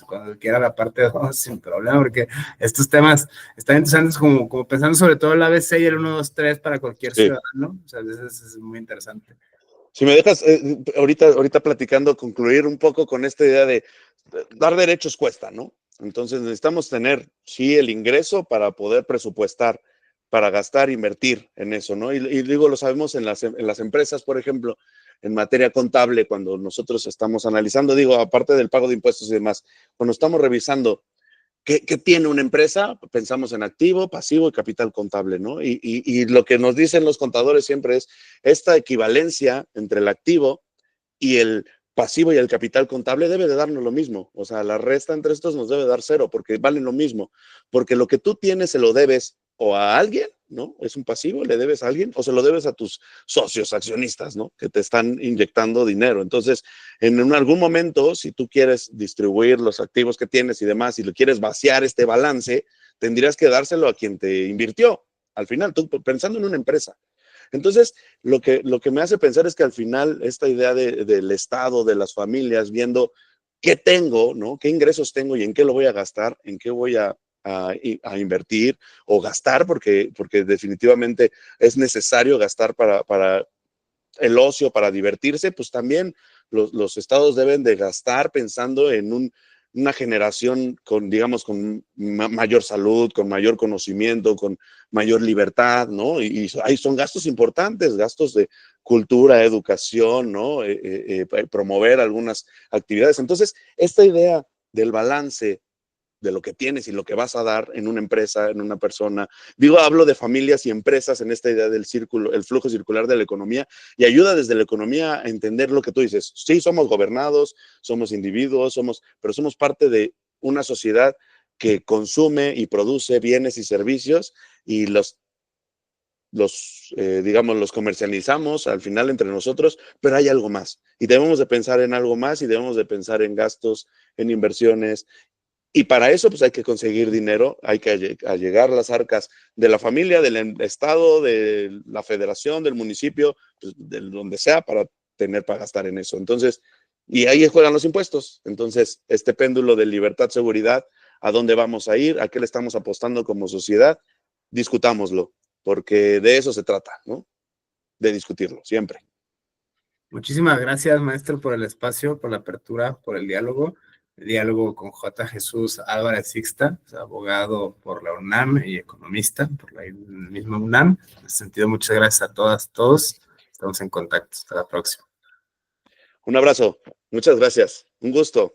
Cuando quiera la parte 2, sin problema, porque estos temas están interesantes como pensando sobre todo el ABC y el 1, 2, 3 para cualquier ciudadano. O sea, es muy interesante. Si me dejas ahorita platicando, concluir un poco con esta idea de dar derechos cuesta, ¿no? Entonces necesitamos tener, sí, el ingreso para poder presupuestar, para gastar, invertir en eso, ¿no? Y digo, lo sabemos en las empresas, por ejemplo, en materia contable, cuando nosotros estamos analizando, digo, aparte del pago de impuestos y demás, cuando estamos revisando ¿qué tiene una empresa? Pensamos en activo, pasivo y capital contable, ¿no? Y lo que nos dicen los contadores siempre es esta equivalencia entre el activo y el pasivo y el capital contable debe de darnos lo mismo. O sea, la resta entre estos nos debe dar cero porque valen lo mismo. Porque lo que tú tienes se lo debes o a alguien, ¿no? Es un pasivo, le debes a alguien, o se lo debes a tus socios accionistas, ¿no? Que te están inyectando dinero. Entonces, en algún momento, si tú quieres distribuir los activos que tienes y demás, y le quieres vaciar este balance, tendrías que dárselo a quien te invirtió. Al final, tú pensando en una empresa. Entonces, lo que me hace pensar es que al final esta idea del Estado, de las familias, viendo qué tengo, ¿no? ¿Qué ingresos tengo y en qué lo voy a gastar? ¿En qué voy a invertir o gastar? Porque definitivamente es necesario gastar para el ocio, para divertirse, pues también los estados deben de gastar pensando en una generación con, digamos, con mayor salud, con mayor conocimiento, con mayor libertad, ¿no? Y ahí son gastos importantes, gastos de cultura, educación, ¿no? Promover algunas actividades. Entonces, esta idea del balance de lo que tienes y lo que vas a dar en una empresa, en una persona. Digo, hablo de familias y empresas en esta idea del círculo, el flujo circular de la economía, y ayuda desde la economía a entender lo que tú dices. Sí, somos gobernados, somos individuos, pero somos parte de una sociedad que consume y produce bienes y servicios y digamos, los comercializamos al final entre nosotros, pero hay algo más. Y debemos de pensar en algo más y debemos de pensar en gastos, en inversiones. Y para eso, pues hay que conseguir dinero, hay que allegar las arcas de la familia, del Estado, de la federación, del municipio, pues, de donde sea, para gastar en eso. Entonces, y ahí juegan los impuestos. Entonces, este péndulo de libertad, seguridad, ¿a dónde vamos a ir? ¿A qué le estamos apostando como sociedad? Discutámoslo, porque de eso se trata, ¿no? De discutirlo, siempre. Muchísimas gracias, maestro, por el espacio, por la apertura, por el diálogo con J. Jesús Álvarez Ixta, abogado por la UNAM y economista por la misma UNAM. En ese sentido, muchas gracias a todas, todos. Estamos en contacto. Hasta la próxima. Un abrazo. Muchas gracias. Un gusto.